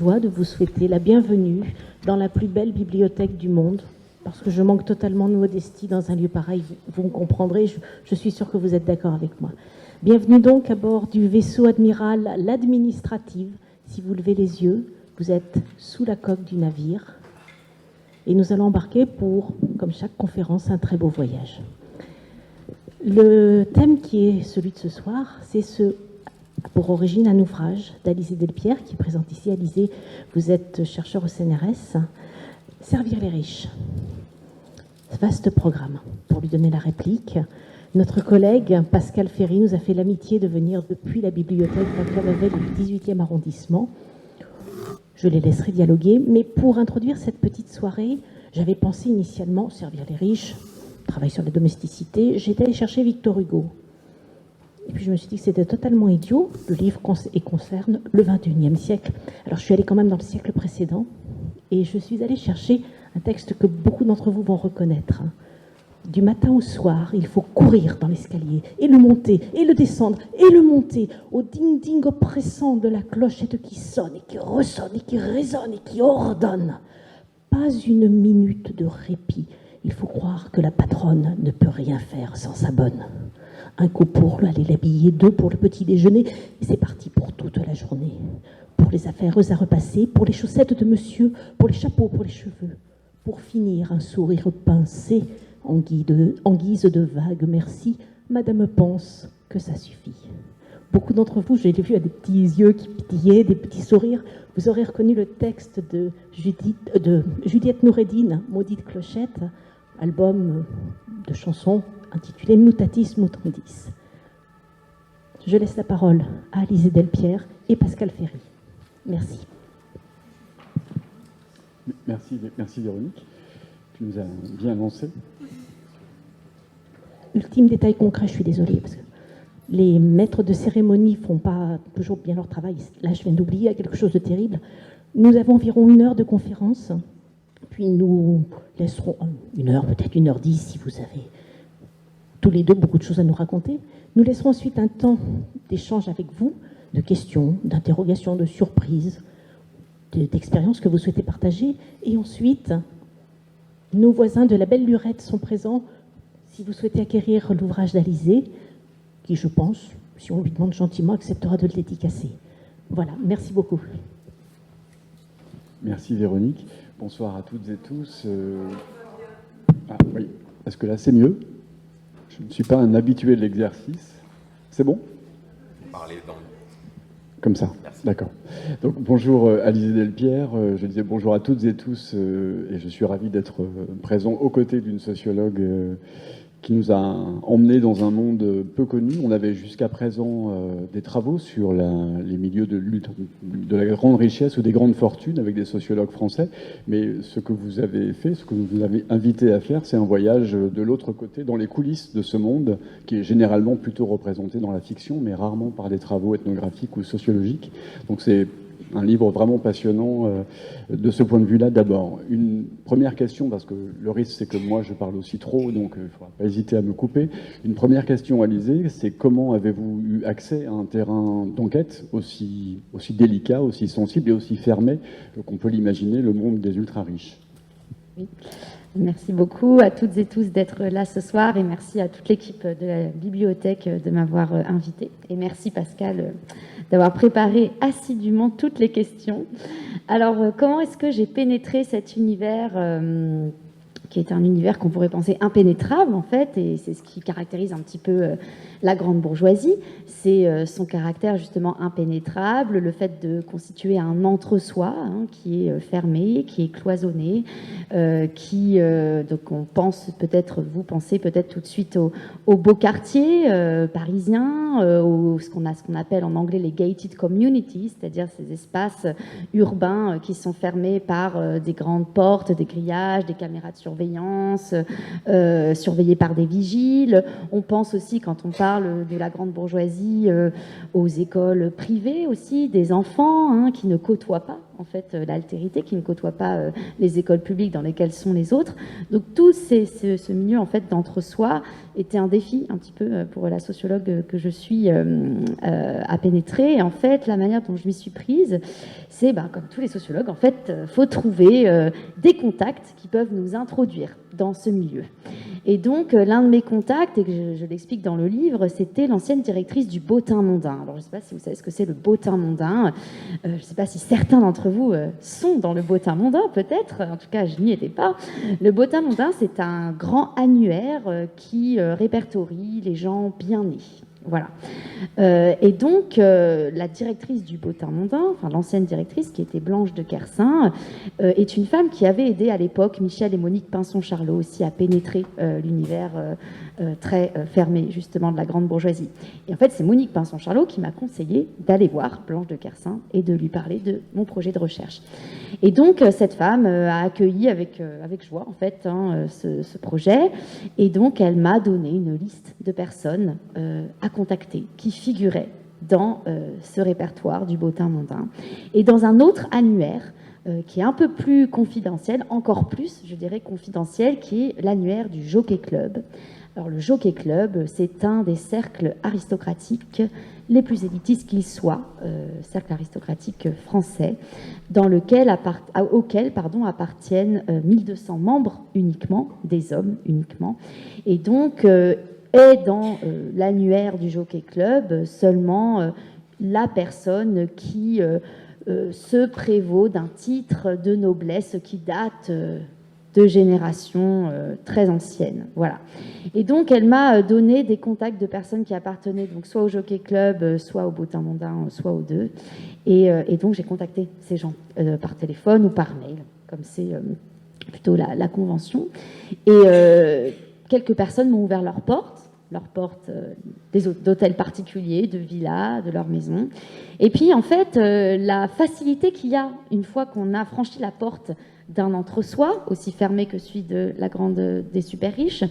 joie de vous souhaiter la bienvenue dans la plus belle bibliothèque du monde, parce que je manque totalement de modestie dans un lieu pareil, vous me comprendrez, je suis sûre que vous êtes d'accord avec moi. Bienvenue donc à bord du vaisseau amiral l'Administrative. Si vous levez les yeux, vous êtes sous la coque du navire. Et nous allons embarquer pour, comme chaque conférence, un très beau voyage. Le thème qui est celui de ce soir, c'est pour origine un ouvrage d'Alizée Delpierre, qui est présente ici. Alizée, vous êtes chercheur au CNRS. Servir les riches. Vaste programme. Pour lui donner la réplique, notre collègue Pascal Ferry nous a fait l'amitié de venir depuis la bibliothèque Vaclav-Havel du 18e arrondissement. Je les laisserai dialoguer, mais pour introduire cette petite soirée, j'avais pensé initialement servir les riches, travail sur la domesticité. J'étais allée chercher Victor Hugo. Et puis je me suis dit que c'était totalement idiot. Le livre concerne le 21e siècle. Alors je suis allée quand même dans le siècle précédent et je suis allée chercher un texte que beaucoup d'entre vous vont reconnaître. Du matin au soir, il faut courir dans l'escalier et le monter et le descendre et le monter au ding-ding oppressant de la clochette qui sonne et qui ressonne et qui résonne et qui ordonne. Pas une minute de répit. Il faut croire que la patronne ne peut rien faire sans sa bonne. Un coup pour aller l'habiller, 2 pour le petit déjeuner, et c'est parti pour toute la journée. Pour les affaires à repasser, pour les chaussettes de monsieur, pour les chapeaux, pour les cheveux. Pour finir, un sourire pincé, en guise de vague merci, madame pense que ça suffit. Beaucoup d'entre vous, je l'ai vu à des petits yeux qui pitillaient, des petits sourires, vous aurez reconnu le texte de Juliette Noureddin, Maudite Clochette, album de chansons intitulé Mutatis Mutandis. Je laisse la parole à Alizée Delpierre et Pascal Ferry. Merci. Merci Véronique. Tu nous as bien lancé. Ultime détail concret, je suis désolée, parce que les maîtres de cérémonie ne font pas toujours bien leur travail. Là, je viens d'oublier quelque chose de terrible. Nous avons environ 1 heure de conférence, puis nous laisserons 1 heure, peut-être 1h10, si vous avez tous les deux beaucoup de choses à nous raconter. Nous laisserons ensuite un temps d'échange avec vous, de questions, d'interrogations, de surprises, d'expériences que vous souhaitez partager. Et ensuite, nos voisins de la Belle Lurette sont présents si vous souhaitez acquérir l'ouvrage d'Alizée, qui, je pense, si on lui demande gentiment, acceptera de le dédicacer. Voilà, merci beaucoup. Merci Véronique. Bonsoir à toutes et tous. Ah oui, est-ce que là c'est mieux? Je ne suis pas un habitué de l'exercice. C'est bon? Parlez dans... Comme ça, d'accord. Donc bonjour Alizée Delpierre, je disais bonjour à toutes et tous et je suis ravi d'être présent aux côtés d'une sociologue qui nous a emmenés dans un monde peu connu. On avait jusqu'à présent des travaux sur les milieux de lutte, de la grande richesse ou des grandes fortunes avec des sociologues français. Mais ce que vous avez fait, ce que vous nous avez invité à faire, c'est un voyage de l'autre côté, dans les coulisses de ce monde, qui est généralement plutôt représenté dans la fiction, mais rarement par des travaux ethnographiques ou sociologiques. Donc c'est un livre vraiment passionnant de ce point de vue-là. D'abord, une première question, parce que le risque c'est que moi je parle aussi trop, donc il ne faudra pas hésiter à me couper. Une première question, Alizée, c'est comment avez-vous eu accès à un terrain d'enquête aussi délicat, aussi sensible et aussi fermé qu'on peut l'imaginer, le monde des ultra-riches? Oui. Merci beaucoup à toutes et tous d'être là ce soir et merci à toute l'équipe de la bibliothèque de m'avoir invité. Et merci Pascal d'avoir préparé assidûment toutes les questions. Alors, comment est-ce que j'ai pénétré cet univers qui est un univers qu'on pourrait penser impénétrable en fait, et c'est ce qui caractérise un petit peu la grande bourgeoisie, c'est son caractère justement impénétrable, le fait de constituer un entre-soi qui est fermé, qui est cloisonné, donc on pense peut-être, vous pensez peut-être tout de suite aux beaux quartiers parisiens, ce qu'on appelle en anglais les gated communities, c'est-à-dire ces espaces urbains qui sont fermés par des grandes portes, des grillages, des caméras de surveillance, surveillés par des vigiles. On pense aussi, quand on parle de la grande bourgeoisie, aux écoles privées aussi, des enfants qui ne côtoient pas en fait, l'altérité, qui ne côtoie pas les écoles publiques dans lesquelles sont les autres. Donc tout ce milieu en fait d'entre-soi était un défi un petit peu pour la sociologue que je suis à pénétrer. Et en fait, la manière dont je m'y suis prise, c'est, comme tous les sociologues, en fait, faut trouver des contacts qui peuvent nous introduire dans ce milieu. Et donc, l'un de mes contacts, et que je l'explique dans le livre, c'était l'ancienne directrice du bottin mondain. Alors, je ne sais pas si vous savez ce que c'est le bottin mondain. Je ne sais pas si certains d'entre vous sont dans le bottin mondain, peut-être. En tout cas, je n'y étais pas. Le bottin mondain, c'est un grand annuaire qui répertorie les gens bien nés. Voilà. Et donc, la directrice du bottin mondain, enfin l'ancienne directrice, qui était Blanche de Kersin, est une femme qui avait aidé à l'époque Michel et Monique Pinson-Charlot aussi à pénétrer l'univers très fermé, justement, de la grande bourgeoisie. Et en fait, c'est Monique Pinson-Charlot qui m'a conseillé d'aller voir Blanche de Kersin et de lui parler de mon projet de recherche. Et donc, cette femme a accueilli avec joie, en fait, ce projet. Et donc, elle m'a donné une liste de personnes à contacter qui figuraient dans ce répertoire du bottin mondain. Et dans un autre annuaire qui est un peu plus confidentiel, encore plus, je dirais, confidentiel, qui est l'annuaire du Jockey Club. Alors, le Jockey Club, c'est un des cercles aristocratiques les plus élitistes qu'ils soient, cercle aristocratique français, auquel appartiennent 1200 membres uniquement, des hommes uniquement. Et donc, est dans l'annuaire du Jockey Club seulement la personne qui se prévaut d'un titre de noblesse qui date de générations très anciennes. Voilà. Et donc, elle m'a donné des contacts de personnes qui appartenaient donc soit au Jockey Club, soit au bottin mondain, soit aux deux. Et donc, j'ai contacté ces gens par téléphone ou par mail, comme c'est plutôt la convention. Et quelques personnes m'ont ouvert leurs portes d'hôtels particuliers, de villas, de leurs maisons. Et puis, en fait, la facilité qu'il y a une fois qu'on a franchi la porte d'un entre-soi, aussi fermé que celui de la grande des super riches,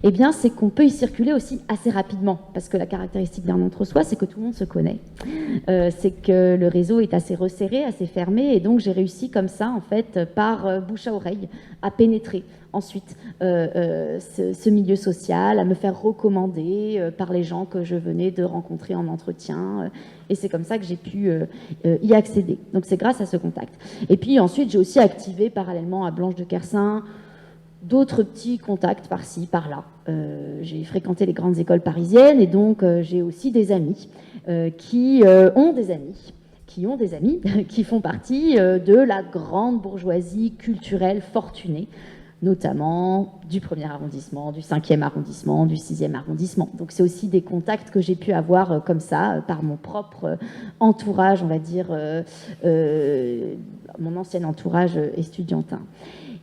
eh bien, c'est qu'on peut y circuler aussi assez rapidement, parce que la caractéristique d'un entre-soi, c'est que tout le monde se connaît. C'est que le réseau est assez resserré, assez fermé, et donc j'ai réussi comme ça, en fait, par bouche à oreille, à pénétrer ensuite ce milieu social, à me faire recommander par les gens que je venais de rencontrer en entretien. Et c'est comme ça que j'ai pu y accéder. Donc c'est grâce à ce contact. Et puis ensuite, j'ai aussi activé parallèlement à Blanche de Kersin d'autres petits contacts par-ci, par-là. J'ai fréquenté les grandes écoles parisiennes et donc j'ai aussi des amis qui ont des amis qui font partie de la grande bourgeoisie culturelle fortunée, notamment du 1er arrondissement, du 5e arrondissement, du 6e arrondissement. Donc c'est aussi des contacts que j'ai pu avoir comme ça, par mon propre entourage, on va dire, mon ancien entourage estudiantin.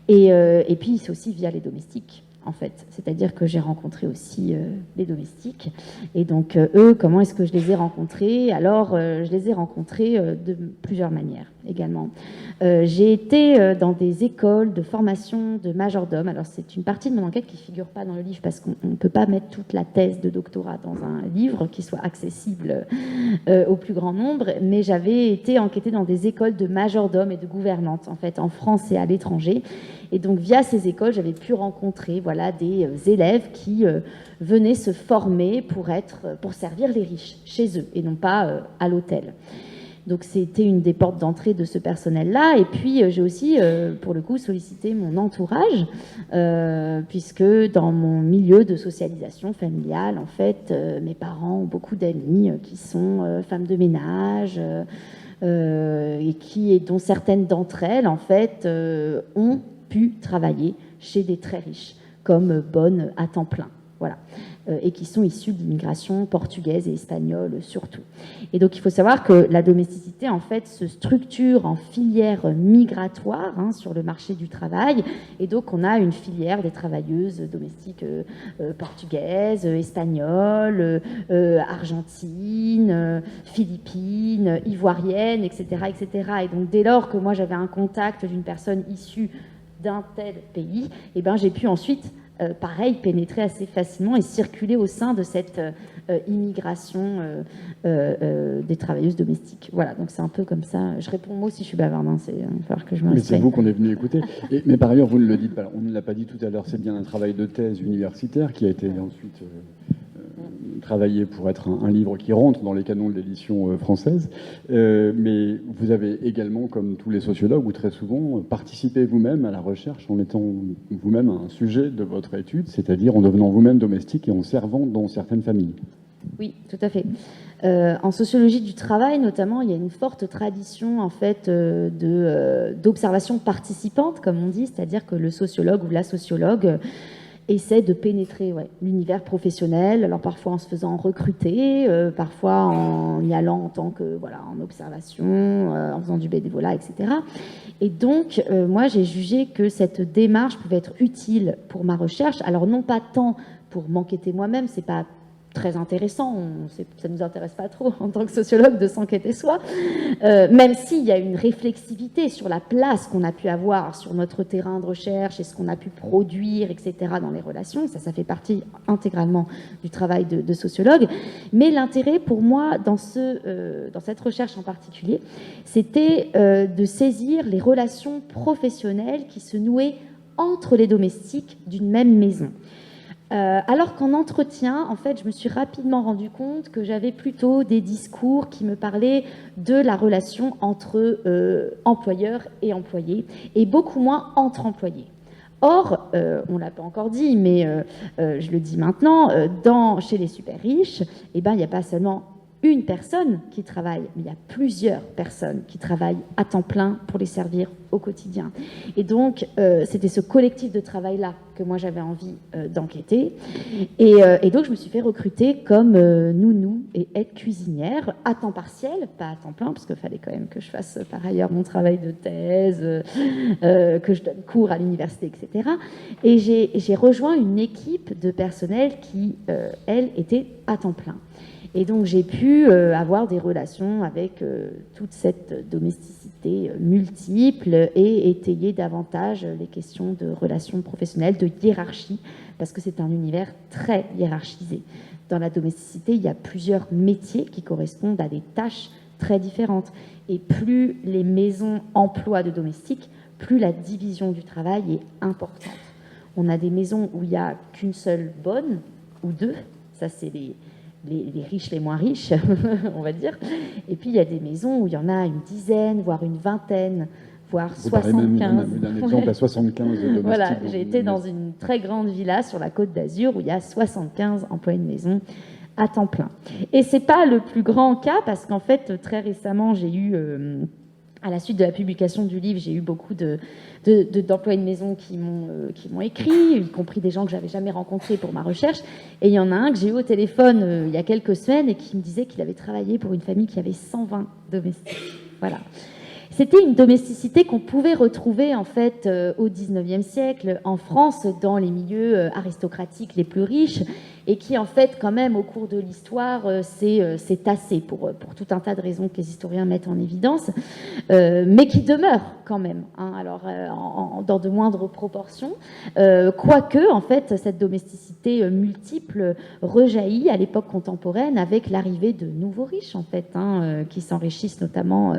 Et puis c'est aussi via les domestiques, en fait. C'est-à-dire que j'ai rencontré aussi les domestiques. Et donc eux, comment est-ce que je les ai rencontrés? Alors, je les ai rencontrés de plusieurs manières également. J'ai été dans des écoles de formation de majordome. Alors, c'est une partie de mon enquête qui ne figure pas dans le livre parce qu'on ne peut pas mettre toute la thèse de doctorat dans un livre qui soit accessible au plus grand nombre. Mais j'avais été enquêtée dans des écoles de majordome et de gouvernantes, en fait, en France et à l'étranger. Et donc, via ces écoles, j'avais pu rencontrer des élèves qui venaient se former pour servir les riches chez eux et non pas à l'hôtel. Donc, c'était une des portes d'entrée de ce personnel-là. Et puis, j'ai aussi, pour le coup, sollicité mon entourage, puisque dans mon milieu de socialisation familiale, en fait, mes parents ont beaucoup d'amis qui sont femmes de ménage et dont certaines d'entre elles, en fait, ont pu travailler chez des très riches, comme bonnes à temps plein. Voilà. Et qui sont issus de l'immigration portugaise et espagnole surtout. Et donc il faut savoir que la domesticité en fait se structure en filière migratoire sur le marché du travail, et donc on a une filière des travailleuses domestiques portugaises, espagnoles, argentines, philippines, ivoiriennes, etc., etc. Et donc dès lors que moi j'avais un contact d'une personne issue d'un tel pays, et ben j'ai pu ensuite pareil, pénétrer assez facilement et circuler au sein de cette immigration des travailleuses domestiques. Voilà, donc c'est un peu comme ça. Je réponds moi si je suis bavarde, hein, il va falloir que je me restreigne. Mais c'est vous qu'on est venu écouter. Mais par ailleurs, vous ne le dites pas, on ne l'a pas dit tout à l'heure, c'est bien un travail de thèse universitaire qui a été ensuite travaillé pour être un livre qui rentre dans les canons de l'édition française. Mais vous avez également, comme tous les sociologues, ou très souvent, participé vous-même à la recherche en étant vous-même un sujet de votre étude, c'est-à-dire en devenant vous-même domestique et en servant dans certaines familles. Oui, tout à fait. En sociologie du travail, notamment, il y a une forte tradition en fait d'observation participante, comme on dit, c'est-à-dire que le sociologue ou la sociologue essaie de pénétrer l'univers professionnel, alors parfois en se faisant recruter, parfois en y allant en tant que en observation, en faisant du bénévolat, etc. Et donc, moi, j'ai jugé que cette démarche pouvait être utile pour ma recherche. Alors non pas tant pour m'enquêter moi-même, c'est pas très intéressant, ça ne nous intéresse pas trop en tant que sociologue de s'enquêter soi, même s'il y a une réflexivité sur la place qu'on a pu avoir sur notre terrain de recherche et ce qu'on a pu produire, etc., dans les relations, ça fait partie intégralement du travail de sociologue, mais l'intérêt pour moi dans cette recherche en particulier, c'était de saisir les relations professionnelles qui se nouaient entre les domestiques d'une même maison. Alors qu'en entretien, en fait, je me suis rapidement rendu compte que j'avais plutôt des discours qui me parlaient de la relation entre employeurs et employés, et beaucoup moins entre employés. Or, on ne l'a pas encore dit, mais je le dis maintenant, chez les super riches, il n'y a pas seulement une personne qui travaille, mais il y a plusieurs personnes qui travaillent à temps plein pour les servir au quotidien. Et donc, c'était ce collectif de travail-là que moi j'avais envie d'enquêter. Et donc, je me suis fait recruter comme nounou et aide cuisinière à temps partiel, pas à temps plein, parce qu'il fallait quand même que je fasse par ailleurs mon travail de thèse, que je donne cours à l'université, etc. Et j'ai rejoint une équipe de personnel qui, elle, était à temps plein. Et donc, j'ai pu avoir des relations avec toute cette domesticité multiple et étayer davantage les questions de relations professionnelles, de hiérarchie, parce que c'est un univers très hiérarchisé. Dans la domesticité, il y a plusieurs métiers qui correspondent à des tâches très différentes. Et plus les maisons emploient de domestiques, plus la division du travail est importante. On a des maisons où il n'y a qu'une seule bonne, ou deux, ça c'est les riches, les moins riches, on va dire. Et puis, il y a des maisons où il y en a une dizaine, voire une vingtaine, voire 75. Vous d'un exemple à 75 domestiques. Voilà, j'ai été dans une très grande villa sur la Côte d'Azur où il y a 75 employés de maison à temps plein. Et c'est pas le plus grand cas parce qu'en fait, très récemment, j'ai eu... à la suite de la publication du livre, j'ai eu beaucoup d'employés de maison qui m'ont écrit, y compris des gens que j'avais jamais rencontrés pour ma recherche. Et il y en a un que j'ai eu au téléphone il y a quelques semaines et qui me disait qu'il avait travaillé pour une famille qui avait 120 domestiques. Voilà. C'était une domesticité qu'on pouvait retrouver en fait au XIXe siècle en France dans les milieux aristocratiques les plus riches et qui en fait quand même au cours de l'histoire s'est tassé pour tout un tas de raisons que les historiens mettent en évidence, mais qui demeure quand même, hein, alors dans de moindres proportions, quoique en fait cette domesticité multiple rejaillit à l'époque contemporaine avec l'arrivée de nouveaux riches en fait, hein, qui s'enrichissent notamment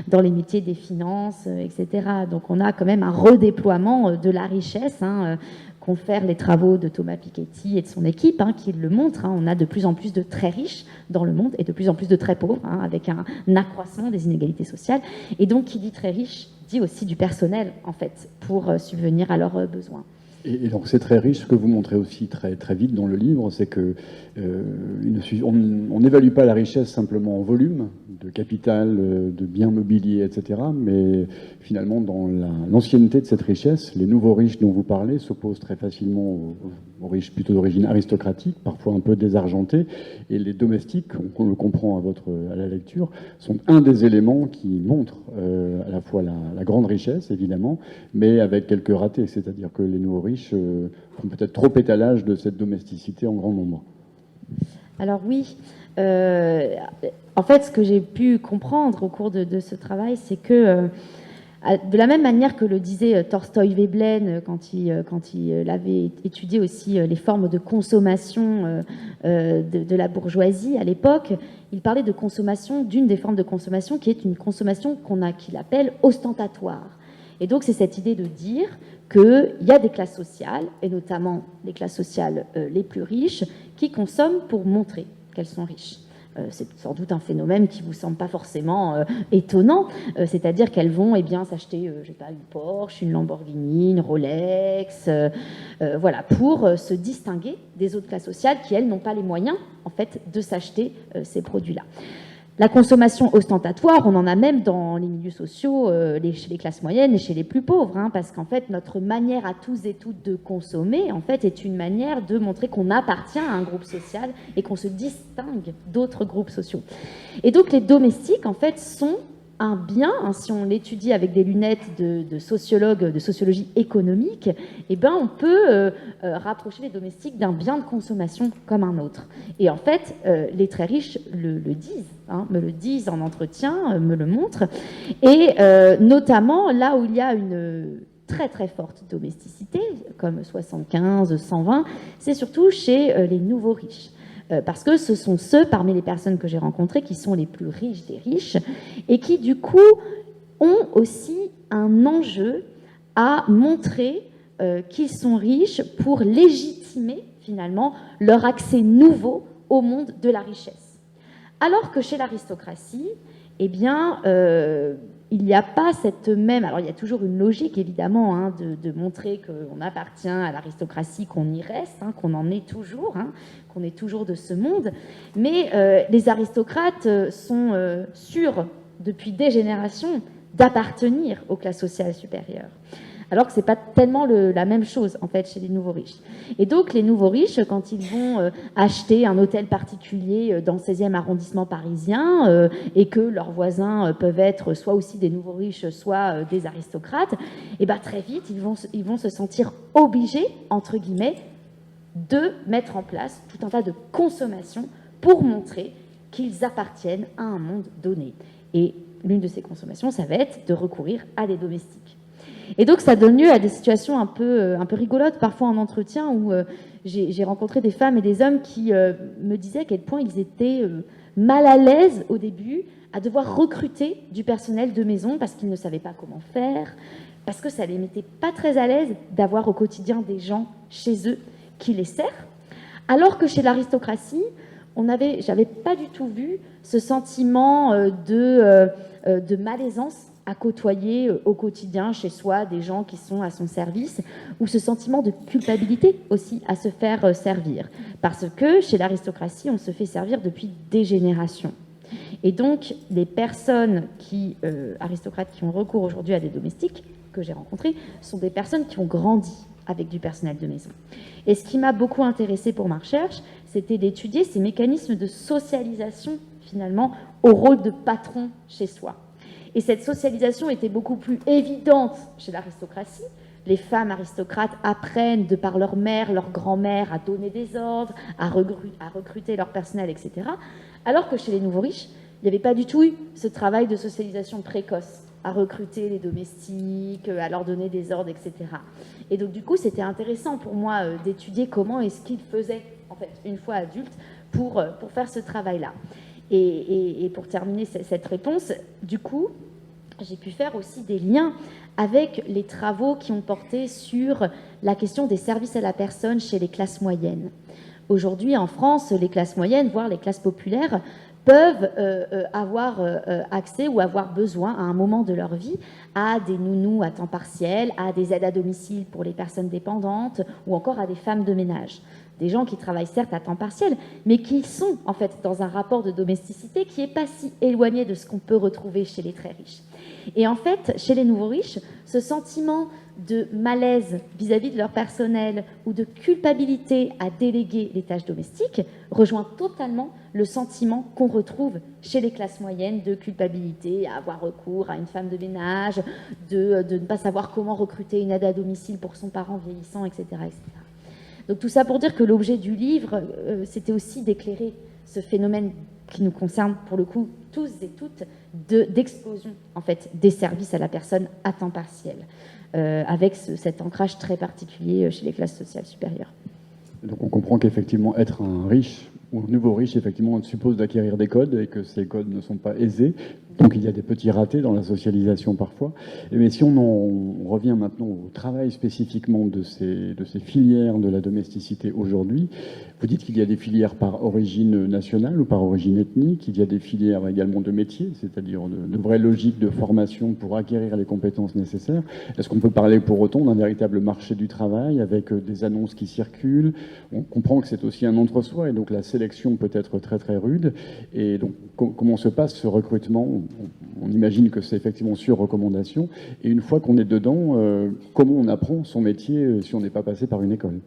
dans les métiers des finances, etc. Donc on a quand même un redéploiement de la richesse, hein, confèrent les travaux de Thomas Piketty et de son équipe, hein, qui le montrent. Hein. On a de plus en plus de très riches dans le monde et de plus en plus de très pauvres, hein, avec un accroissement des inégalités sociales. Et donc, qui dit très riche, dit aussi du personnel, en fait, pour subvenir à leurs besoins. Et donc c'est très riche, ce que vous montrez aussi très, très vite dans le livre, c'est que on n'évalue pas la richesse simplement en volume, de capital, de biens mobiliers, etc. Mais finalement, dans l'ancienneté de cette richesse, les nouveaux riches dont vous parlez s'opposent très facilement aux riches plutôt d'origine aristocratique, parfois un peu désargentés. Et les domestiques, on le comprend à la lecture, sont un des éléments qui montrent à la fois la grande richesse, évidemment, mais avec quelques ratés. C'est-à-dire que les nouveaux riches font peut-être trop étalage de cette domesticité en grand nombre. Alors oui, en fait, ce que j'ai pu comprendre au cours de ce travail, c'est que De la même manière que le disait Torstoy Veblen quand il avait étudié aussi les formes de consommation de la bourgeoisie à l'époque, il parlait de consommation, d'une des formes de consommation qui est une consommation qu'il appelle ostentatoire. Et donc c'est cette idée de dire qu'il y a des classes sociales, et notamment les classes sociales les plus riches, qui consomment pour montrer qu'elles sont riches. C'est sans doute un phénomène qui ne vous semble pas forcément étonnant, c'est-à-dire qu'elles vont s'acheter, je sais pas, une Porsche, une Lamborghini, une Rolex, voilà, pour se distinguer des autres classes sociales qui, elles, n'ont pas les moyens, en fait, de s'acheter ces produits-là. La consommation ostentatoire, on en a même dans les milieux sociaux, chez les classes moyennes et chez les plus pauvres, hein, parce qu'en fait, notre manière à tous et toutes de consommer, en fait, est une manière de montrer qu'on appartient à un groupe social et qu'on se distingue d'autres groupes sociaux. Et donc, les domestiques, en fait, sont un bien, hein, si on l'étudie avec des lunettes de sociologue, de sociologie économique, eh ben, on peut rapprocher les domestiques d'un bien de consommation comme un autre. Et en fait, les très riches le disent, hein, me le disent en entretien, me le montrent, et notamment là où il y a une très très forte domesticité, comme 75, 120, c'est surtout chez les nouveaux riches. Parce que ce sont ceux, parmi les personnes que j'ai rencontrées, qui sont les plus riches des riches et qui, du coup, ont aussi un enjeu à montrer qu'ils sont riches pour légitimer, finalement, leur accès nouveau au monde de la richesse. Alors que chez l'aristocratie, eh bien, il n'y a pas cette même... Alors, il y a toujours une logique, évidemment, hein, de montrer qu'on appartient à l'aristocratie, qu'on y reste, hein, qu'on en est toujours, hein, qu'on est toujours de ce monde. Mais les aristocrates sont sûrs, depuis des générations, d'appartenir aux classes sociales supérieures. Alors que ce n'est pas tellement la même chose, en fait, chez les nouveaux riches. Et donc, les nouveaux riches, quand ils vont acheter un hôtel particulier dans le 16e arrondissement parisien, et que leurs voisins peuvent être soit aussi des nouveaux riches, soit des aristocrates, et ben, très vite, ils vont se sentir obligés, entre guillemets, de mettre en place tout un tas de consommations pour montrer qu'ils appartiennent à un monde donné. Et l'une de ces consommations, ça va être de recourir à des domestiques. Et donc, ça donne lieu à des situations un peu rigolotes, parfois en entretien, où j'ai rencontré des femmes et des hommes qui me disaient à quel point ils étaient mal à l'aise au début à devoir recruter du personnel de maison parce qu'ils ne savaient pas comment faire, parce que ça ne les mettait pas très à l'aise d'avoir au quotidien des gens chez eux qui les servent, alors que chez l'aristocratie, j'avais pas du tout vu ce sentiment de malaisance à côtoyer au quotidien chez soi des gens qui sont à son service, ou ce sentiment de culpabilité aussi à se faire servir. Parce que chez l'aristocratie, on se fait servir depuis des générations. Et donc, les personnes aristocrates qui ont recours aujourd'hui à des domestiques, que j'ai rencontrés, sont des personnes qui ont grandi avec du personnel de maison. Et ce qui m'a beaucoup intéressée pour ma recherche, c'était d'étudier ces mécanismes de socialisation, finalement, au rôle de patron chez soi. Et cette socialisation était beaucoup plus évidente chez l'aristocratie. Les femmes aristocrates apprennent, de par leur mère, leur grand-mère, à donner des ordres, à recruter leur personnel, etc. Alors que chez les nouveaux riches, il n'y avait pas du tout eu ce travail de socialisation précoce, à recruter les domestiques, à leur donner des ordres, etc. Et donc, du coup, c'était intéressant pour moi d'étudier comment est-ce qu'ils faisaient, en fait, une fois adultes, pour faire ce travail-là. Et pour terminer cette réponse, du coup, j'ai pu faire aussi des liens avec les travaux qui ont porté sur la question des services à la personne chez les classes moyennes. Aujourd'hui, en France, les classes moyennes, voire les classes populaires, peuvent avoir accès ou avoir besoin, à un moment de leur vie, à des nounous à temps partiel, à des aides à domicile pour les personnes dépendantes, ou encore à des femmes de ménage. Des gens qui travaillent certes à temps partiel, mais qui sont en fait dans un rapport de domesticité qui n'est pas si éloigné de ce qu'on peut retrouver chez les très riches. Et en fait, chez les nouveaux riches, ce sentiment de malaise vis-à-vis de leur personnel ou de culpabilité à déléguer les tâches domestiques rejoint totalement le sentiment qu'on retrouve chez les classes moyennes de culpabilité à avoir recours à une femme de ménage, de ne pas savoir comment recruter une aide à domicile pour son parent vieillissant, etc., etc. Donc tout ça pour dire que l'objet du livre, c'était aussi d'éclairer ce phénomène qui nous concerne pour le coup tous et toutes d'explosion en fait des services à la personne à temps partiel, avec cet ancrage très particulier chez les classes sociales supérieures. Donc on comprend qu'effectivement être un riche ou un nouveau riche, effectivement, on suppose d'acquérir des codes et que ces codes ne sont pas aisés. Donc il y a des petits ratés dans la socialisation parfois. Mais si on revient maintenant au travail spécifiquement de ces filières de la domesticité aujourd'hui, vous dites qu'il y a des filières par origine nationale ou par origine ethnique, il y a des filières également de métiers, c'est-à-dire de vraies logiques de formation pour acquérir les compétences nécessaires. Est-ce qu'on peut parler pour autant d'un véritable marché du travail avec des annonces qui circulent? On comprend que c'est aussi un entre-soi et donc la sélection peut être très très rude. Et donc comment se passe ce recrutement? On imagine que c'est effectivement sur recommandation. Et une fois qu'on est dedans, comment on apprend son métier si on n'est pas passé par une école?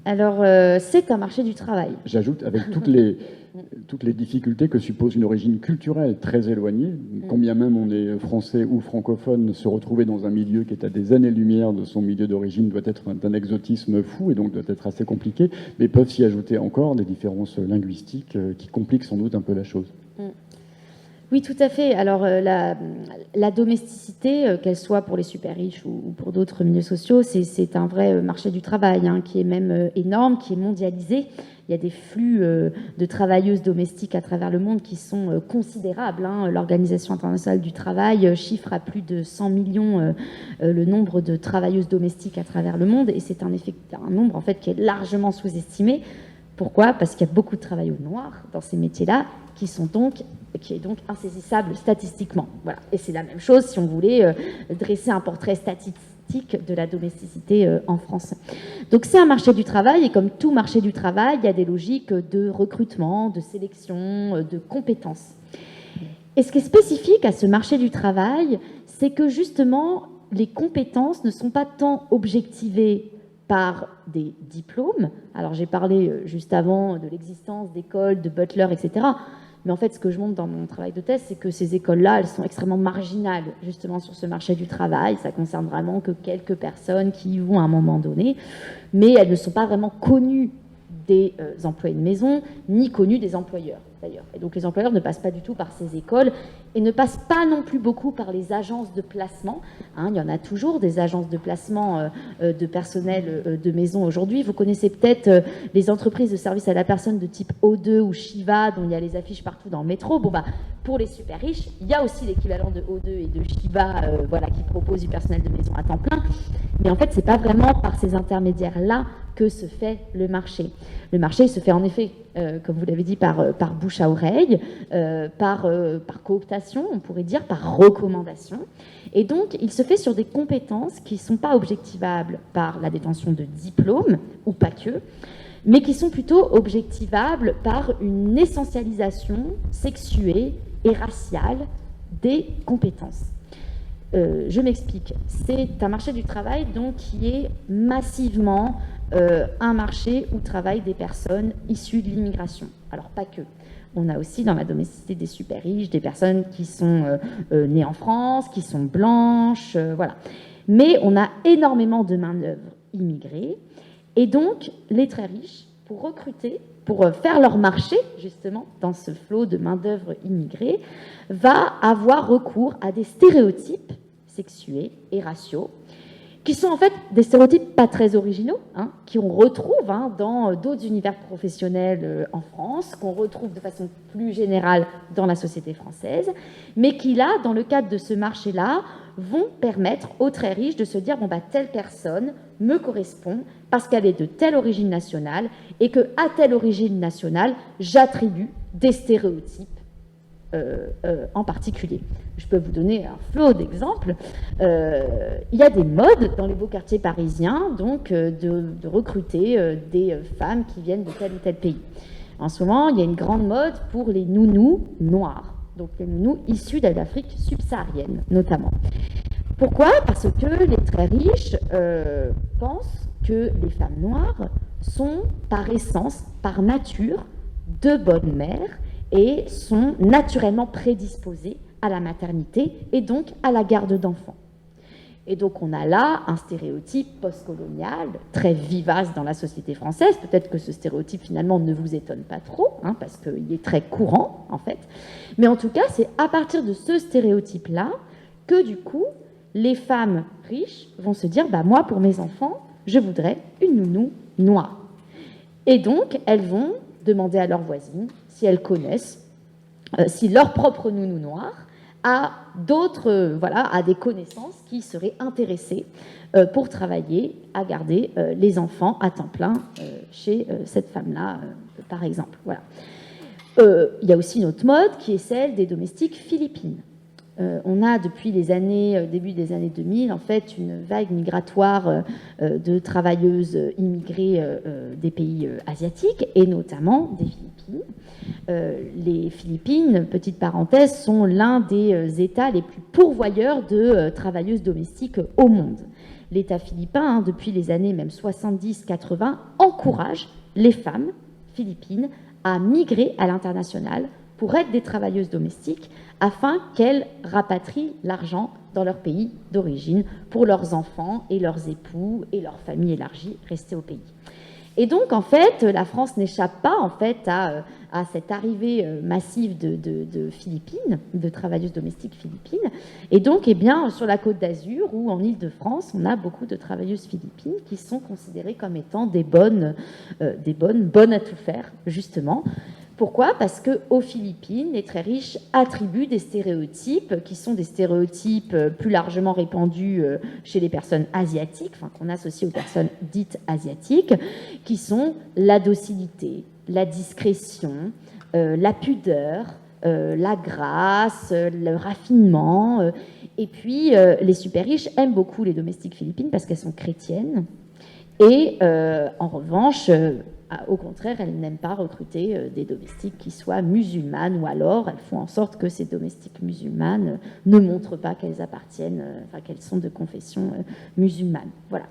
Alors, c'est un marché du travail. J'ajoute, avec toutes les difficultés que suppose une origine culturelle très éloignée, quand bien même on est français ou francophone, se retrouver dans un milieu qui est à des années-lumière de son milieu d'origine doit être d'un exotisme fou et donc doit être assez compliqué, mais peuvent s'y ajouter encore des différences linguistiques qui compliquent sans doute un peu la chose. Oui, tout à fait. Alors, la domesticité, qu'elle soit pour les super riches ou pour d'autres milieux sociaux, c'est un vrai marché du travail qui est même énorme, qui est mondialisé. Il y a des flux de travailleuses domestiques à travers le monde qui sont considérables. L'Organisation internationale du travail chiffre à plus de 100 millions le nombre de travailleuses domestiques à travers le monde, et c'est un nombre en fait qui est largement sous-estimé. Pourquoi? Parce qu'il y a beaucoup de travailleuses noires dans ces métiers-là qui est donc insaisissable statistiquement. Voilà. Et c'est la même chose si on voulait dresser un portrait statistique de la domesticité en France. Donc c'est un marché du travail, et comme tout marché du travail, il y a des logiques de recrutement, de sélection, de compétences. Et ce qui est spécifique à ce marché du travail, c'est que justement, les compétences ne sont pas tant objectivées par des diplômes. Alors j'ai parlé juste avant de l'existence d'écoles, de butlers, etc. Mais en fait, ce que je montre dans mon travail de thèse, c'est que ces écoles-là, elles sont extrêmement marginales, justement, sur ce marché du travail. Ça concerne vraiment que quelques personnes qui y vont à un moment donné, mais elles ne sont pas vraiment connues des employés de maison, ni connues des employeurs, d'ailleurs. Et donc les employeurs ne passent pas du tout par ces écoles et ne passent pas non plus beaucoup par les agences de placement. Il y en a toujours des agences de placement de personnel de maison aujourd'hui. Vous connaissez peut-être les entreprises de services à la personne de type O2 ou Shiva, dont il y a les affiches partout dans le métro. Pour les super riches, il y a aussi l'équivalent de O2 et de Shiva qui proposent du personnel de maison à temps plein. Mais en fait, ce n'est pas vraiment par ces intermédiaires-là que se fait le marché. Le marché se fait en effet, comme vous l'avez dit, par bouche à oreille, par cooptation, on pourrait dire, par recommandation. Et donc, il se fait sur des compétences qui ne sont pas objectivables par la détention de diplômes, ou pas que, mais qui sont plutôt objectivables par une essentialisation sexuée et raciale des compétences. Je m'explique. C'est un marché du travail donc qui est massivement un marché où travaillent des personnes issues de l'immigration. Alors pas que. On a aussi dans la domesticité des super riches, des personnes qui sont nées en France, qui sont blanches, voilà. Mais on a énormément de main-d'œuvre immigrée. Et donc, les très riches, pour recruter, pour faire leur marché, justement, dans ce flot de main-d'œuvre immigrée, va avoir recours à des stéréotypes sexués et raciaux, qui sont en fait des stéréotypes pas très originaux, qu'on retrouve dans d'autres univers professionnels en France, qu'on retrouve de façon plus générale dans la société française, mais qui là, dans le cadre de ce marché-là, vont permettre aux très riches de se dire telle personne me correspond parce qu'elle est de telle origine nationale et qu'à telle origine nationale, j'attribue des stéréotypes en particulier. Je peux vous donner un flot d'exemples. Il y a des modes dans les beaux quartiers parisiens donc, de recruter des femmes qui viennent de tel ou tel pays. En ce moment, il y a une grande mode pour les nounous noirs, donc les nounous issus de l'Afrique subsaharienne notamment. Pourquoi? Parce que les très riches pensent que les femmes noires sont par essence, par nature, de bonnes mères et sont naturellement prédisposées à la maternité et donc à la garde d'enfants. Et donc on a là un stéréotype postcolonial très vivace dans la société française. Peut-être que ce stéréotype finalement ne vous étonne pas trop, hein, parce qu'il est très courant en fait. Mais en tout cas, c'est à partir de ce stéréotype-là que du coup, les femmes riches vont se dire, bah moi pour mes enfants, je voudrais une nounou noire. Et donc elles vont demander à leurs voisines si elles connaissent, si leur propre nounou noire à d'autres, à des connaissances qui seraient intéressées pour travailler à garder les enfants à temps plein chez cette femme-là, par exemple. Voilà. Il y a aussi une autre mode qui est celle des domestiques philippines. On a depuis les années, début des années 2000, en fait, une vague migratoire de travailleuses immigrées des pays asiatiques, et notamment des Philippines. Les Philippines, petite parenthèse, sont l'un des États les plus pourvoyeurs de travailleuses domestiques au monde. L'État philippin, depuis les années même 70-80, encourage les femmes philippines à migrer à l'international pour être des travailleuses domestiques afin qu'elles rapatrient l'argent dans leur pays d'origine pour leurs enfants et leurs époux et leurs familles élargies restés au pays. Et donc, en fait, la France n'échappe pas en fait, à cette arrivée massive de Philippines, de travailleuses domestiques philippines. Et donc, eh bien, sur la Côte d'Azur ou en Île-de-France, on a beaucoup de travailleuses philippines qui sont considérées comme étant des bonnes à tout faire, justement. Pourquoi ? Parce qu'aux Philippines, les très riches attribuent des stéréotypes qui sont des stéréotypes plus largement répandus chez les personnes asiatiques, enfin, qu'on associe aux personnes dites asiatiques, qui sont la docilité, la discrétion, la pudeur, la grâce, le raffinement. Et puis, les super riches aiment beaucoup les domestiques philippines parce qu'elles sont chrétiennes. Et en revanche, au contraire, elles n'aiment pas recruter des domestiques qui soient musulmanes, ou alors elles font en sorte que ces domestiques musulmanes ne montrent pas qu'elles appartiennent, qu'elles sont de confession musulmane. Voilà.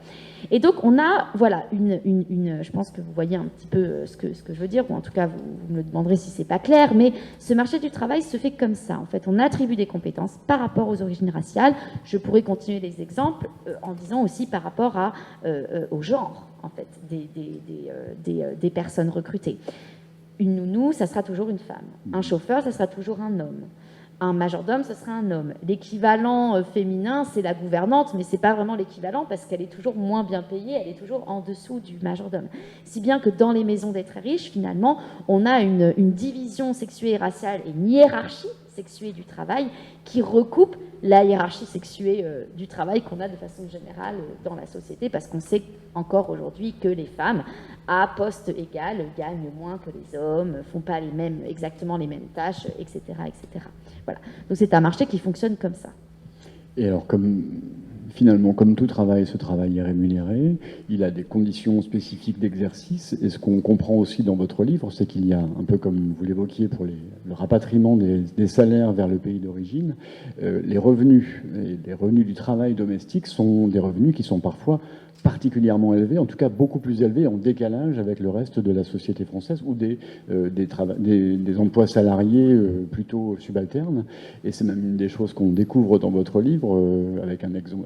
Et donc on a, je pense que vous voyez un petit peu ce que je veux dire, ou en tout cas vous me le demanderez si c'est pas clair, mais ce marché du travail se fait comme ça. En fait, on attribue des compétences par rapport aux origines raciales. Je pourrais continuer les exemples en disant aussi par rapport au genre, en fait, des personnes recrutées. Une nounou, ça sera toujours une femme. Un chauffeur, ça sera toujours un homme. Un majordome, ce sera un homme. L'équivalent féminin, c'est la gouvernante, mais ce n'est pas vraiment l'équivalent parce qu'elle est toujours moins bien payée, elle est toujours en dessous du majordome. Si bien que dans les maisons des très riches, finalement, on a une division sexuée et raciale et une hiérarchie sexuée du travail qui recoupe la hiérarchie sexuée du travail qu'on a de façon générale dans la société, parce qu'on sait encore aujourd'hui que les femmes, à poste égal, gagnent moins que les hommes, font pas exactement les mêmes tâches, etc., etc. Voilà. Donc c'est un marché qui fonctionne comme ça. Et alors, finalement, comme tout travail, ce travail est rémunéré, il a des conditions spécifiques d'exercice, et ce qu'on comprend aussi dans votre livre, c'est qu'il y a, un peu comme vous l'évoquiez pour le rapatriement des salaires vers le pays d'origine, les revenus du travail domestique sont des revenus qui sont parfois particulièrement élevés, en tout cas beaucoup plus élevés, en décalage avec le reste de la société française, ou des emplois salariés plutôt subalternes. Et c'est même une des choses qu'on découvre dans votre livre, avec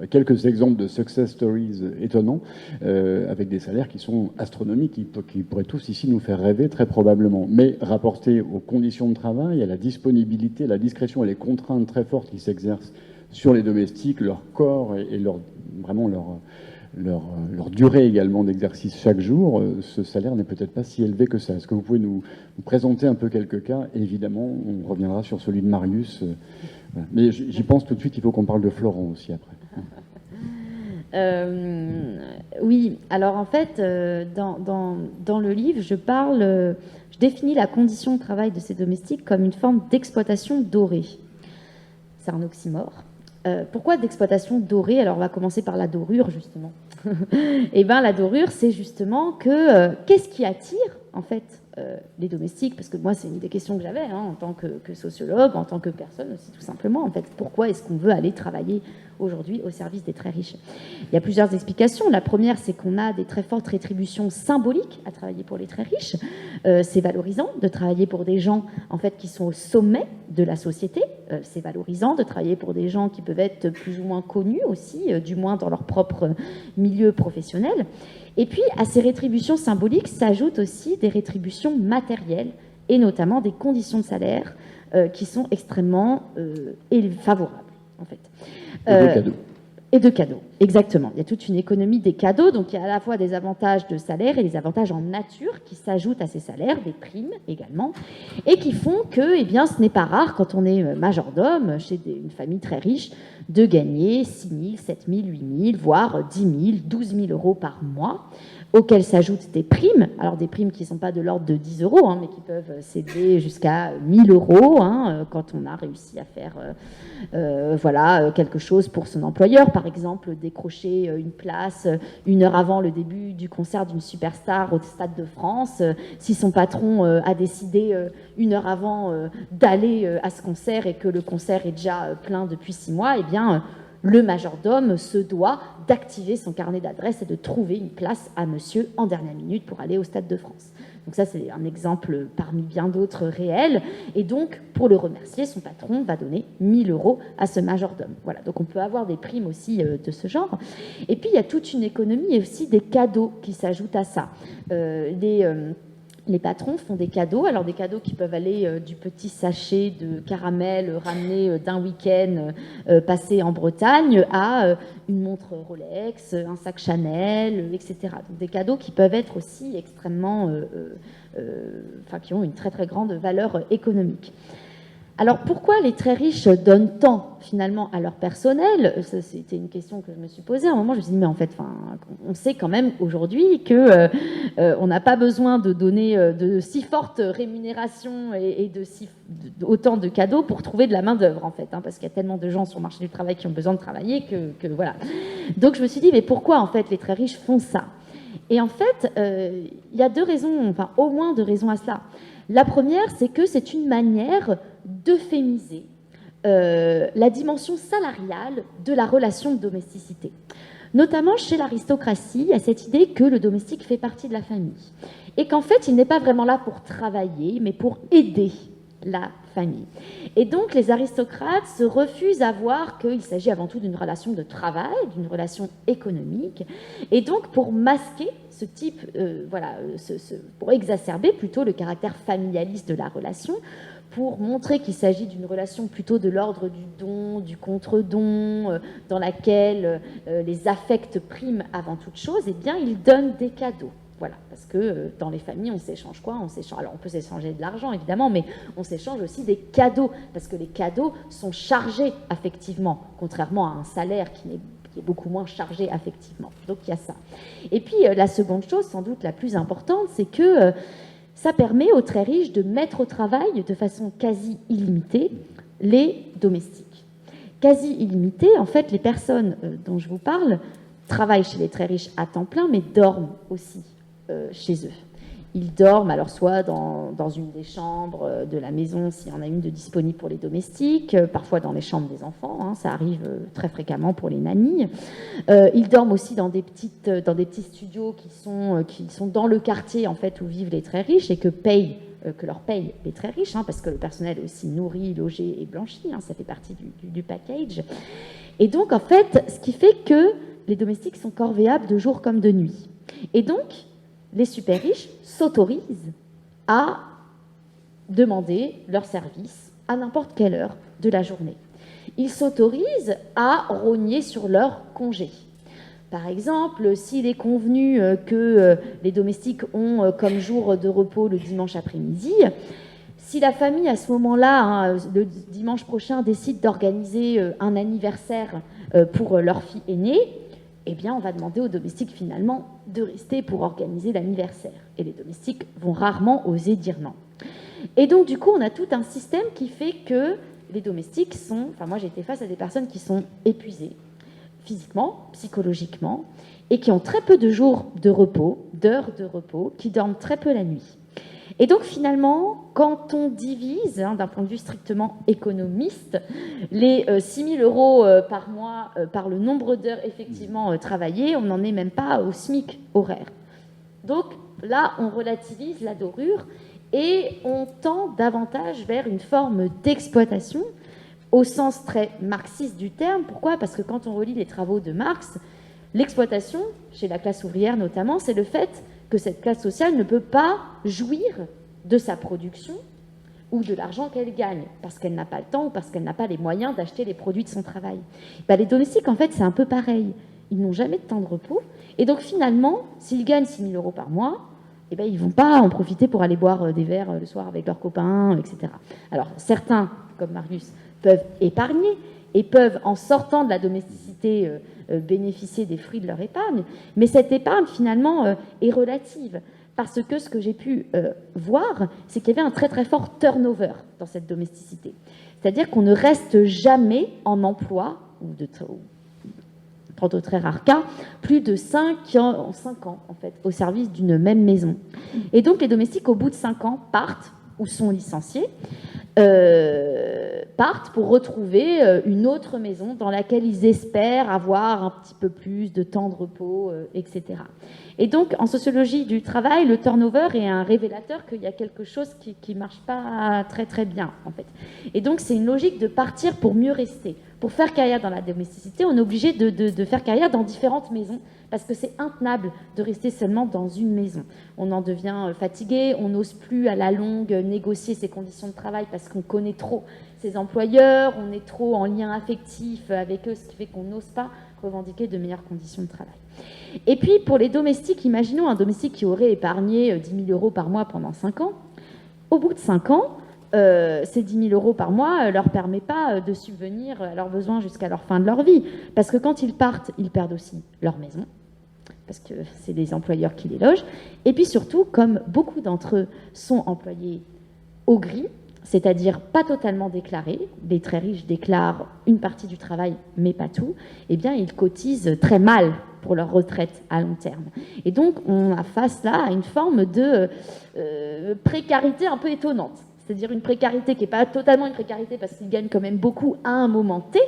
quelques exemples de success stories étonnants, avec des salaires qui sont astronomiques, qui pourraient tous ici nous faire rêver très probablement. Mais rapportés aux conditions de travail, à la disponibilité, à la discrétion et les contraintes très fortes qui s'exercent sur les domestiques, leur corps et leur durée également d'exercice chaque jour, ce salaire n'est peut-être pas si élevé que ça. Est-ce que vous pouvez nous présenter un peu quelques cas ? Et évidemment, on reviendra sur celui de Marius. Voilà. Mais j'y pense tout de suite, il faut qu'on parle de Florent aussi après. Oui, alors en fait, dans le livre, je définis la condition de travail de ces domestiques comme une forme d'exploitation dorée. C'est un oxymore. Pourquoi d'exploitation dorée ? Alors on va commencer par la dorure, justement. Eh bien, la dorure, c'est justement qu'est-ce qui attire, en fait, les domestiques, parce que moi, c'est une des questions que j'avais en tant que sociologue, en tant que personne aussi, tout simplement. En fait, pourquoi est-ce qu'on veut aller travailler aujourd'hui au service des très riches? Il y a plusieurs explications. La première, c'est qu'on a des très fortes rétributions symboliques à travailler pour les très riches. C'est valorisant de travailler pour des gens en fait, qui sont au sommet de la société. C'est valorisant de travailler pour des gens qui peuvent être plus ou moins connus aussi, du moins dans leur propre milieu professionnel. Et puis, à ces rétributions symboliques s'ajoutent aussi des rétributions matérielles, et notamment des conditions de salaire qui sont extrêmement favorables, en fait. Et de cadeaux. Et de cadeaux, exactement. Il y a toute une économie des cadeaux, donc il y a à la fois des avantages de salaire et des avantages en nature qui s'ajoutent à ces salaires, des primes également, et qui font que, eh bien, ce n'est pas rare, quand on est majordome chez une famille très riche, de gagner 6 000, 7 000, 8 000, voire 10 000, 12 000 euros par mois, auxquels s'ajoutent des primes, alors des primes qui ne sont pas de l'ordre de 10 euros, mais qui peuvent s'élever jusqu'à 1 000 euros quand on a réussi à faire quelque chose pour son employeur, par exemple décrocher une place 1 heure avant le début du concert d'une superstar au Stade de France. Si son patron a décidé 1 heure avant d'aller à ce concert et que le concert est déjà plein depuis 6 mois, eh bien le majordome se doit d'activer son carnet d'adresses et de trouver une place à monsieur en dernière minute pour aller au Stade de France. Donc ça, c'est un exemple parmi bien d'autres réels. Et donc, pour le remercier, son patron va donner 1 000 euros à ce majordome. Voilà, donc on peut avoir des primes aussi de ce genre. Et puis, il y a toute une économie et aussi des cadeaux qui s'ajoutent à ça. Les patrons font des cadeaux, alors des cadeaux qui peuvent aller du petit sachet de caramel ramené d'un week-end passé en Bretagne à une montre Rolex, un sac Chanel, etc. Donc des cadeaux qui peuvent être aussi extrêmement, qui ont une très très grande valeur économique. Alors pourquoi les très riches donnent tant finalement à leur personnel? Ça, c'était une question que je me suis posée. À un moment, je me suis dit, mais en fait, on sait quand même aujourd'hui que on n'a pas besoin de donner de si fortes rémunérations et autant de cadeaux pour trouver de la main-d'œuvre, en fait, parce qu'il y a tellement de gens sur le marché du travail qui ont besoin de travailler que voilà. Donc je me suis dit, mais pourquoi en fait les très riches font ça? Et en fait, il y a 2 raisons, au moins 2 raisons à cela. La première, c'est que c'est une manière d'euphémiser la dimension salariale de la relation de domesticité. Notamment chez l'aristocratie, il y a cette idée que le domestique fait partie de la famille et qu'en fait, il n'est pas vraiment là pour travailler, mais pour aider la famille. Et donc, les aristocrates se refusent à voir qu'il s'agit avant tout d'une relation de travail, d'une relation économique. Et donc, pour masquer ce type, pour exacerber plutôt le caractère familialiste de la relation, pour montrer qu'il s'agit d'une relation plutôt de l'ordre du don, du contre-don, dans laquelle les affects priment avant toute chose, eh bien, ils donnent des cadeaux. Voilà, parce que dans les familles, on s'échange quoi? Alors, on peut s'échanger de l'argent, évidemment, mais on s'échange aussi des cadeaux, parce que les cadeaux sont chargés affectivement, contrairement à un salaire qui est beaucoup moins chargé affectivement. Donc, il y a ça. Et puis, la seconde chose, sans doute la plus importante, c'est que ça permet aux très riches de mettre au travail de façon quasi illimitée les domestiques. Quasi illimitée, en fait, les personnes dont je vous parle travaillent chez les très riches à temps plein, mais dorment aussi chez eux. Ils dorment alors soit dans une des chambres de la maison, s'il y en a une de disponible pour les domestiques, parfois dans les chambres des enfants, ça arrive très fréquemment pour les nannies. Ils dorment aussi dans des petits studios qui sont dans le quartier en fait où vivent les très riches et que leur payent les très riches, parce que le personnel est aussi nourri, logé et blanchi, ça fait partie du package. Et donc en fait, ce qui fait que les domestiques sont corvéables de jour comme de nuit. Et donc, les super riches s'autorisent à demander leur service à n'importe quelle heure de la journée. Ils s'autorisent à rogner sur leur congé. Par exemple, s'il est convenu que les domestiques ont comme jour de repos le dimanche après-midi, si la famille, à ce moment-là, le dimanche prochain, décide d'organiser un anniversaire pour leur fille aînée, eh bien, on va demander aux domestiques, finalement, de rester pour organiser l'anniversaire. Et les domestiques vont rarement oser dire non. Et donc, du coup, on a tout un système qui fait que les domestiques sont... moi, j'ai été face à des personnes qui sont épuisées, physiquement, psychologiquement, et qui ont très peu de jours de repos, d'heures de repos, qui dorment très peu la nuit. Et donc finalement, quand on divise, d'un point de vue strictement économiste, les 6 000 € par mois par le nombre d'heures effectivement travaillées, on n'en est même pas au SMIC horaire. Donc là, on relativise la dorure et on tend davantage vers une forme d'exploitation au sens très marxiste du terme. Pourquoi ? Parce que quand on relit les travaux de Marx, l'exploitation, chez la classe ouvrière notamment, c'est le fait que cette classe sociale ne peut pas jouir de sa production ou de l'argent qu'elle gagne, parce qu'elle n'a pas le temps ou parce qu'elle n'a pas les moyens d'acheter les produits de son travail. Les domestiques, en fait, c'est un peu pareil. Ils n'ont jamais de temps de repos. Et donc, finalement, s'ils gagnent 6 000 € par mois, ils ne vont pas en profiter pour aller boire des verres le soir avec leurs copains, etc. Alors, certains, comme Marius, peuvent épargner et peuvent, en sortant de la domesticité, bénéficier des fruits de leur épargne. Mais cette épargne, finalement, est relative. Parce que ce que j'ai pu voir, c'est qu'il y avait un très très fort turnover dans cette domesticité. C'est-à-dire qu'on ne reste jamais en emploi, ou dans de très rares cas, plus de 5 ans en fait, au service d'une même maison. Et donc les domestiques, au bout de 5 ans, partent ou sont licenciés, partent pour retrouver une autre maison dans laquelle ils espèrent avoir un petit peu plus de temps de repos, etc. Et donc, en sociologie du travail, le turnover est un révélateur qu'il y a quelque chose qui ne marche pas très très bien, en fait. Et donc, c'est une logique de partir pour mieux rester. Pour faire carrière dans la domesticité, on est obligé de faire carrière dans différentes maisons, parce que c'est intenable de rester seulement dans une maison. On en devient fatigué, on n'ose plus à la longue négocier ses conditions de travail parce qu'on connaît trop ses employeurs, on est trop en lien affectif avec eux, ce qui fait qu'on n'ose pas revendiquer de meilleures conditions de travail. Et puis, pour les domestiques, imaginons un domestique qui aurait épargné 10 000 € par mois pendant 5 ans. Au bout de 5 ans, ces 10 000 € par mois ne leur permet pas de subvenir à leurs besoins jusqu'à leur fin de leur vie. Parce que quand ils partent, ils perdent aussi leur maison, parce que c'est les employeurs qui les logent. Et puis surtout, comme beaucoup d'entre eux sont employés au gris, c'est-à-dire pas totalement déclarés, les très riches déclarent une partie du travail, mais pas tout, eh bien, ils cotisent très mal pour leur retraite à long terme. Et donc, on a face là à une forme de précarité un peu étonnante. C'est-à-dire une précarité qui n'est pas totalement une précarité parce qu'ils gagnent quand même beaucoup à un moment T,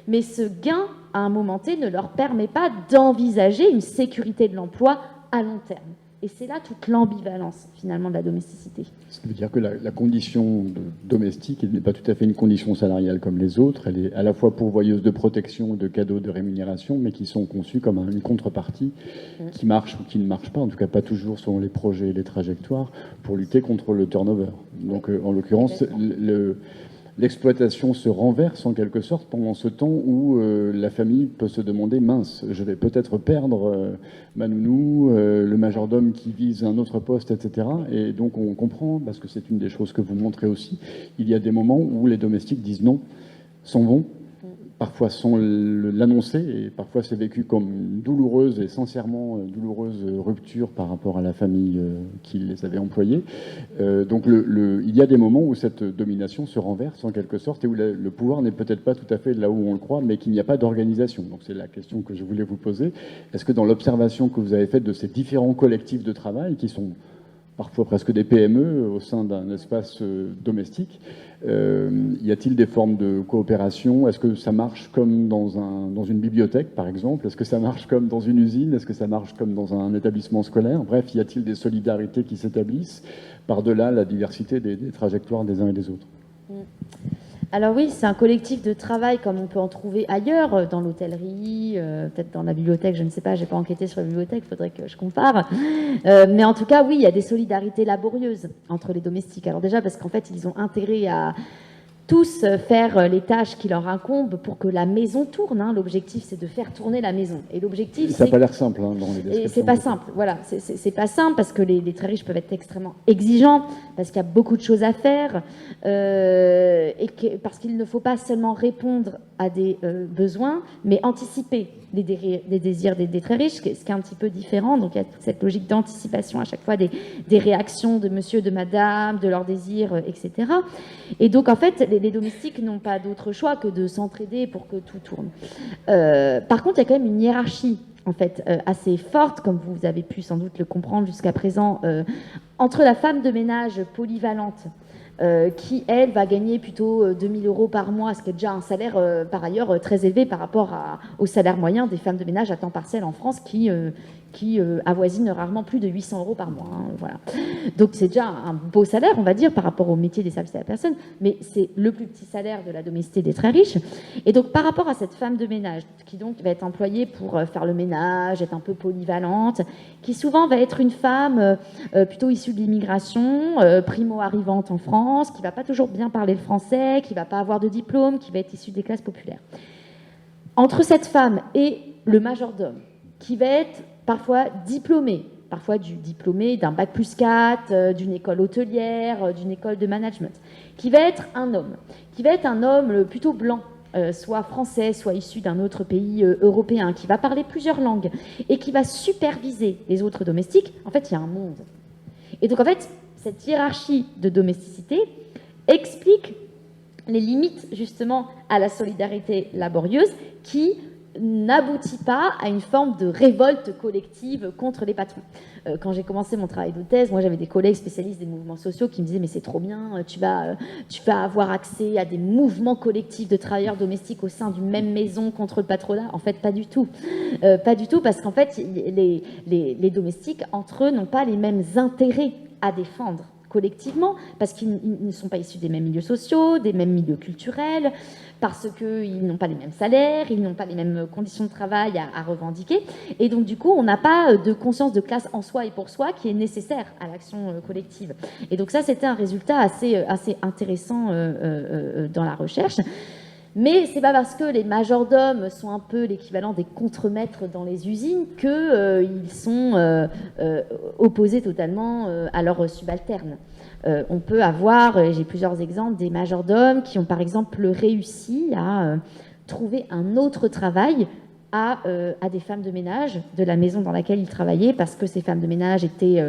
mais ce gain à un moment T ne leur permet pas d'envisager une sécurité de l'emploi à long terme. Et c'est là toute l'ambivalence, finalement, de la domesticité. Ce qui veut dire que la condition domestique n'est pas tout à fait une condition salariale comme les autres. Elle est à la fois pourvoyeuse de protection, de cadeaux, de rémunération, mais qui sont conçus comme une contrepartie qui marche ou qui ne marche pas, en tout cas pas toujours selon les projets et les trajectoires, pour lutter contre le turnover. Donc, en l'occurrence, l'exploitation se renverse en quelque sorte pendant ce temps où la famille peut se demander, mince, je vais peut-être perdre ma nounou, le majordome qui vise un autre poste, etc. Et donc on comprend, parce que c'est une des choses que vous montrez aussi, il y a des moments où les domestiques disent non, s'en vont, parfois sans l'annoncer, et parfois c'est vécu comme une douloureuse et sincèrement douloureuse rupture par rapport à la famille qui les avait employés. Donc il y a des moments où cette domination se renverse en quelque sorte, et où le pouvoir n'est peut-être pas tout à fait là où on le croit, mais qu'il n'y a pas d'organisation. Donc c'est la question que je voulais vous poser. Est-ce que dans l'observation que vous avez faite de ces différents collectifs de travail, qui sont parfois presque des PME au sein d'un espace domestique, y a-t-il des formes de coopération? Est-ce que ça marche comme dans une bibliothèque, par exemple? Est-ce que ça marche comme dans une usine? Est-ce que ça marche comme dans un établissement scolaire? Bref, y a-t-il des solidarités qui s'établissent par-delà la diversité des trajectoires des uns et des autres? Alors oui, c'est un collectif de travail comme on peut en trouver ailleurs, dans l'hôtellerie, peut-être dans la bibliothèque, je ne sais pas, j'ai pas enquêté sur la bibliothèque, il faudrait que je compare. Mais en tout cas, oui, il y a des solidarités laborieuses entre les domestiques. Alors déjà, parce qu'en fait, ils ont intérêt à tous faire les tâches qui leur incombent pour que la maison tourne. Hein. L'objectif, c'est de faire tourner la maison. Et l'objectif, ça n'a pas l'air simple dans les descriptions. Et c'est pas simple, voilà. C'est pas simple parce que les très riches peuvent être extrêmement exigeants, parce qu'il y a beaucoup de choses à faire, parce qu'il ne faut pas seulement répondre à des besoins, mais anticiper les désirs des très riches, ce qui est un petit peu différent. Donc il y a toute cette logique d'anticipation à chaque fois des réactions de monsieur, de madame, de leurs désirs, etc. Et donc en fait, les domestiques n'ont pas d'autre choix que de s'entraider pour que tout tourne. Par contre, il y a quand même une hiérarchie en fait assez forte, comme vous avez pu sans doute le comprendre jusqu'à présent, entre la femme de ménage polyvalente, qui, elle, va gagner plutôt 2 000 € par mois, ce qui est déjà un salaire, par ailleurs, très élevé par rapport au salaire moyen des femmes de ménage à temps partiel en France, qui avoisine rarement plus de 800 € par mois. Hein, voilà. Donc c'est déjà un beau salaire, on va dire, par rapport au métier des services à la personne, mais c'est le plus petit salaire de la domesticité des très riches. Et donc par rapport à cette femme de ménage, qui donc va être employée pour faire le ménage, être un peu polyvalente, qui souvent va être une femme plutôt issue de l'immigration, primo-arrivante en France, qui ne va pas toujours bien parler le français, qui ne va pas avoir de diplôme, qui va être issue des classes populaires. Entre cette femme et le majordome, qui va être parfois diplômé, parfois diplômé d'un bac plus 4, d'une école hôtelière, d'une école de management, qui va être un homme plutôt blanc, soit français, soit issu d'un autre pays européen, qui va parler plusieurs langues et qui va superviser les autres domestiques. En fait, il y a un monde. Et donc, en fait, cette hiérarchie de domesticité explique les limites, justement, à la solidarité laborieuse qui n'aboutit pas à une forme de révolte collective contre les patrons. Quand j'ai commencé mon travail de thèse, moi j'avais des collègues spécialistes des mouvements sociaux qui me disaient mais c'est trop bien, tu vas avoir accès à des mouvements collectifs de travailleurs domestiques au sein d'une même maison contre le patronat. En fait, pas du tout. Pas du tout, parce qu'en fait, les domestiques, entre eux, n'ont pas les mêmes intérêts à défendre collectivement, parce qu'ils ne sont pas issus des mêmes milieux sociaux, des mêmes milieux culturels, parce qu'ils n'ont pas les mêmes salaires, ils n'ont pas les mêmes conditions de travail à revendiquer. Et donc, du coup, on n'a pas de conscience de classe en soi et pour soi qui est nécessaire à l'action collective. Et donc ça, c'était un résultat assez intéressant dans la recherche. Mais c'est pas parce que les majordomes sont un peu l'équivalent des contremaîtres dans les usines qu'ils sont opposés totalement à leurs subalternes. On peut avoir, j'ai plusieurs exemples, des majordomes qui ont par exemple réussi à trouver un autre travail à des femmes de ménage de la maison dans laquelle ils travaillaient, parce que ces femmes de ménage étaient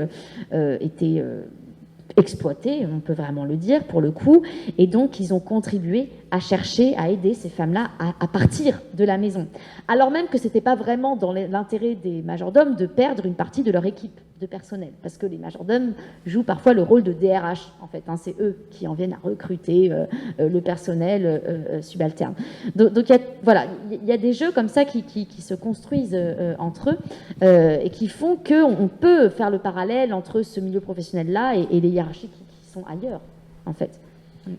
exploitées, on peut vraiment le dire pour le coup, et donc ils ont contribué à chercher à aider ces femmes-là à partir de la maison. Alors même que ce n'était pas vraiment dans l'intérêt des majordomes de perdre une partie de leur équipe de personnel, parce que les majordomes jouent parfois le rôle de DRH, en fait, hein, c'est eux qui en viennent à recruter le personnel subalterne. Donc il y a des jeux comme ça qui se construisent entre eux et qui font qu'on peut faire le parallèle entre ce milieu professionnel-là et les hiérarchies qui sont ailleurs, en fait.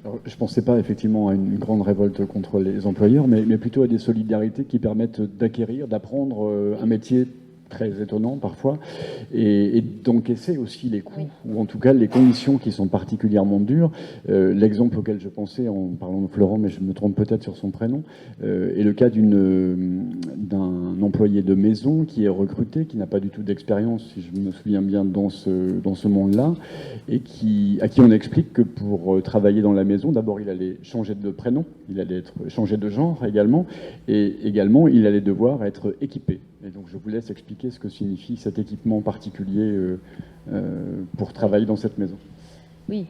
Alors, je ne pensais pas effectivement à une grande révolte contre les employeurs, mais plutôt à des solidarités qui permettent d'acquérir, d'apprendre un métier très étonnant parfois, et d'encaisser aussi les coûts, ou en tout cas les conditions qui sont particulièrement dures. L'exemple auquel je pensais en parlant de Florent, mais je me trompe peut-être sur son prénom, est le cas d'un employé de maison qui est recruté, qui n'a pas du tout d'expérience, si je me souviens bien, dans ce monde-là, et à qui on explique que pour travailler dans la maison, d'abord il allait changer de prénom, il allait changer de genre également, et également il allait devoir être équipé. Et donc je vous laisse expliquer ce que signifie cet équipement particulier pour travailler dans cette maison. Oui.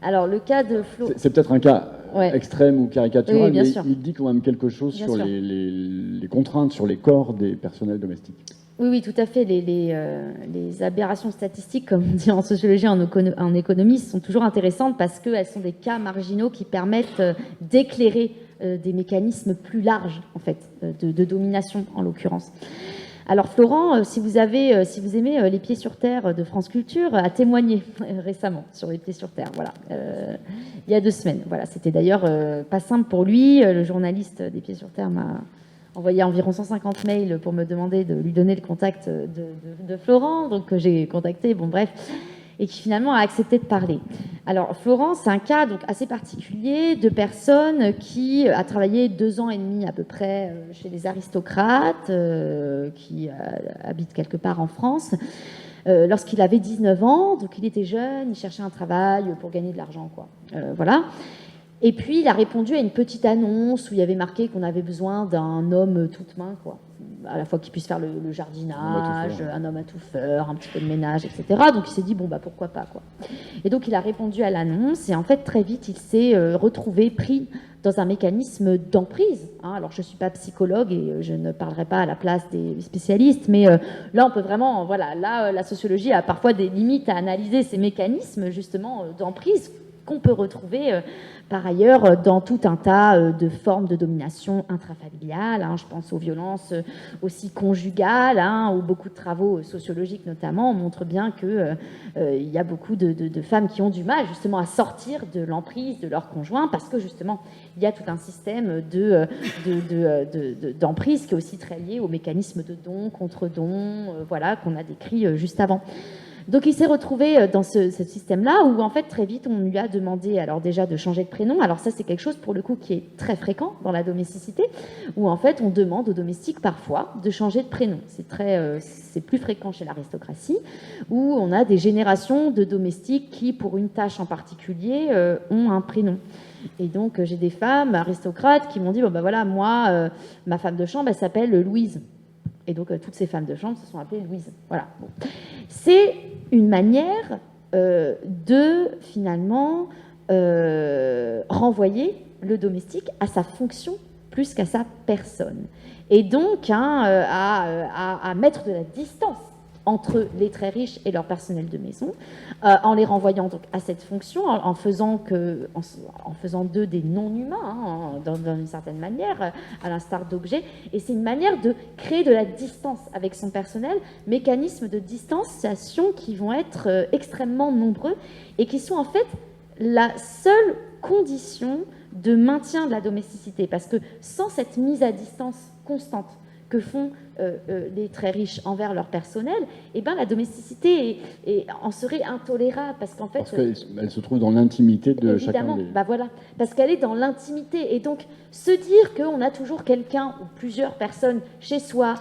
Alors le cas de Flo... C'est peut-être un cas extrême ou caricatural, oui, mais sûr. Il dit quand même quelque chose sur les contraintes, sur les corps des personnels domestiques. Oui, tout à fait. Les aberrations statistiques, comme on dit en sociologie, en économie, sont toujours intéressantes parce qu'elles sont des cas marginaux qui permettent d'éclairer des mécanismes plus larges, en fait, de domination, en l'occurrence. Alors Florent, si vous aimez Les Pieds sur Terre de France Culture, a témoigné récemment sur Les Pieds sur Terre, voilà, il y a 2 semaines. Voilà, c'était d'ailleurs pas simple pour lui. Le journaliste des Pieds sur Terre m'a envoyé environ 150 mails pour me demander de lui donner le contact de Florent, donc j'ai contacté, bon bref, et qui finalement a accepté de parler. Alors Florent, c'est un cas donc assez particulier de personne qui a travaillé 2 ans et demi à peu près chez les aristocrates, qui habitent quelque part en France, lorsqu'il avait 19 ans, donc il était jeune, il cherchait un travail pour gagner de l'argent, quoi. Voilà. Et puis, il a répondu à une petite annonce où il y avait marqué qu'on avait besoin d'un homme toute main, quoi. À la fois qui puisse faire le jardinage, un homme à tout faire, un petit peu de ménage, etc. Donc, il s'est dit, bon, bah, pourquoi pas, quoi. Et donc, il a répondu à l'annonce, et en fait, très vite, il s'est retrouvé pris dans un mécanisme d'emprise. Hein. Alors, je ne suis pas psychologue et je ne parlerai pas à la place des spécialistes, mais là, on peut vraiment, voilà, là, la sociologie a parfois des limites à analyser ces mécanismes, justement, d'emprise qu'on peut retrouver par ailleurs dans tout un tas de formes de domination intrafamiliale. Hein, je pense aux violences aussi conjugales, hein, où beaucoup de travaux sociologiques notamment montrent bien qu'il y a beaucoup de femmes qui ont du mal justement à sortir de l'emprise de leur conjoint parce que justement il y a tout un système d'emprise qui est aussi très lié au mécanisme de don contre don, voilà, qu'on a décrit juste avant. Donc il s'est retrouvé dans ce système-là où en fait très vite on lui a demandé alors déjà de changer de prénom. Alors ça c'est quelque chose pour le coup qui est très fréquent dans la domesticité où en fait on demande aux domestiques parfois de changer de prénom. C'est plus fréquent chez l'aristocratie où on a des générations de domestiques qui pour une tâche en particulier ont un prénom. Et donc j'ai des femmes aristocrates qui m'ont dit bon ben voilà moi ma femme de chambre elle s'appelle Louise. Et donc, toutes ces femmes de chambre se sont appelées Louise. Voilà. Bon. C'est une manière de, finalement, renvoyer le domestique à sa fonction plus qu'à sa personne. Et donc, à mettre de la distance entre les très riches et leur personnel de maison, en les renvoyant donc à cette fonction, en faisant d'eux des non-humains, hein, dans une certaine manière, à l'instar d'objets. Et c'est une manière de créer de la distance avec son personnel, mécanismes de distanciation qui vont être extrêmement nombreux et qui sont en fait la seule condition de maintien de la domesticité. Parce que sans cette mise à distance constante que font les très riches envers leur personnel, eh ben, la domesticité en serait intolérable parce qu'en fait... Parce qu'elle se trouve dans l'intimité de chacun des... Bah voilà, parce qu'elle est dans l'intimité. Et donc, se dire qu'on a toujours quelqu'un ou plusieurs personnes chez soi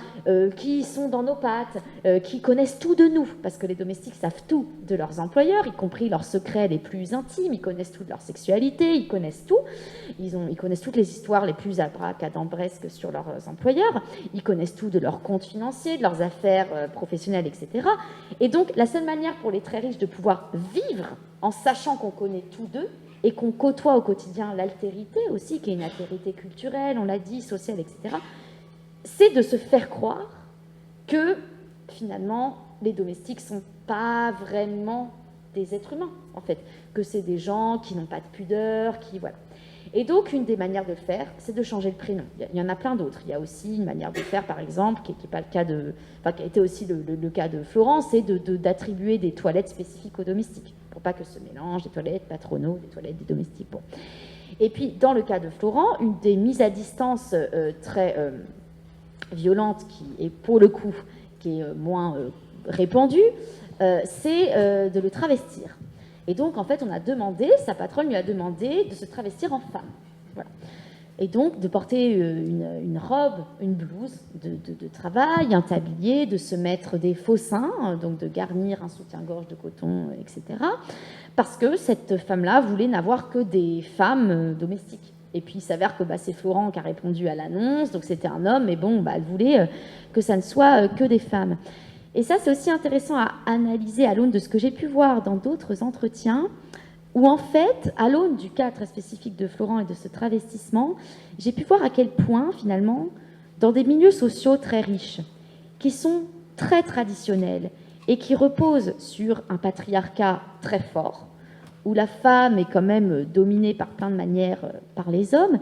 qui sont dans nos pattes, qui connaissent tout de nous, parce que les domestiques savent tout de leurs employeurs, y compris leurs secrets les plus intimes, ils connaissent tout de leur sexualité, ils connaissent tout, ils connaissent toutes les histoires les plus abracadabresques sur leurs employeurs, ils connaissent tout de leurs comptes financiers, de leurs affaires professionnelles, etc. Et donc, la seule manière pour les très riches de pouvoir vivre en sachant qu'on connaît tout d'eux et qu'on côtoie au quotidien l'altérité aussi, qui est une altérité culturelle, on l'a dit, sociale, etc., c'est de se faire croire que, finalement, les domestiques ne sont pas vraiment des êtres humains, en fait, que c'est des gens qui n'ont pas de pudeur, qui... Voilà. Et donc, une des manières de le faire, c'est de changer le prénom. Il y en a plein d'autres. Il y a aussi une manière de faire, par exemple, qui n'est pas le cas de... Enfin, qui a été aussi le cas de Florence, c'est d'attribuer des toilettes spécifiques aux domestiques, pour pas que se mélangent des toilettes patronaux, des toilettes des domestiques. Bon. Et puis, dans le cas de Florent, une des mises à distance très violente, qui est pour le coup, qui est moins répandue, c'est de le travestir. Et donc, en fait, sa patronne lui a demandé de se travestir en femme. Voilà. Et donc, de porter une robe, une blouse de travail, un tablier, de se mettre des faux seins, donc de garnir un soutien-gorge de coton, etc. Parce que cette femme-là voulait n'avoir que des femmes domestiques. Et puis, il s'avère que c'est Florent qui a répondu à l'annonce, donc c'était un homme, mais bon, elle voulait que ça ne soit que des femmes. Et ça, c'est aussi intéressant à analyser à l'aune de ce que j'ai pu voir dans d'autres entretiens, où en fait, à l'aune du cas très spécifique de Florent et de ce travestissement, j'ai pu voir à quel point, finalement, dans des milieux sociaux très riches, qui sont très traditionnels et qui reposent sur un patriarcat très fort, où la femme est quand même dominée par plein de manières par les hommes,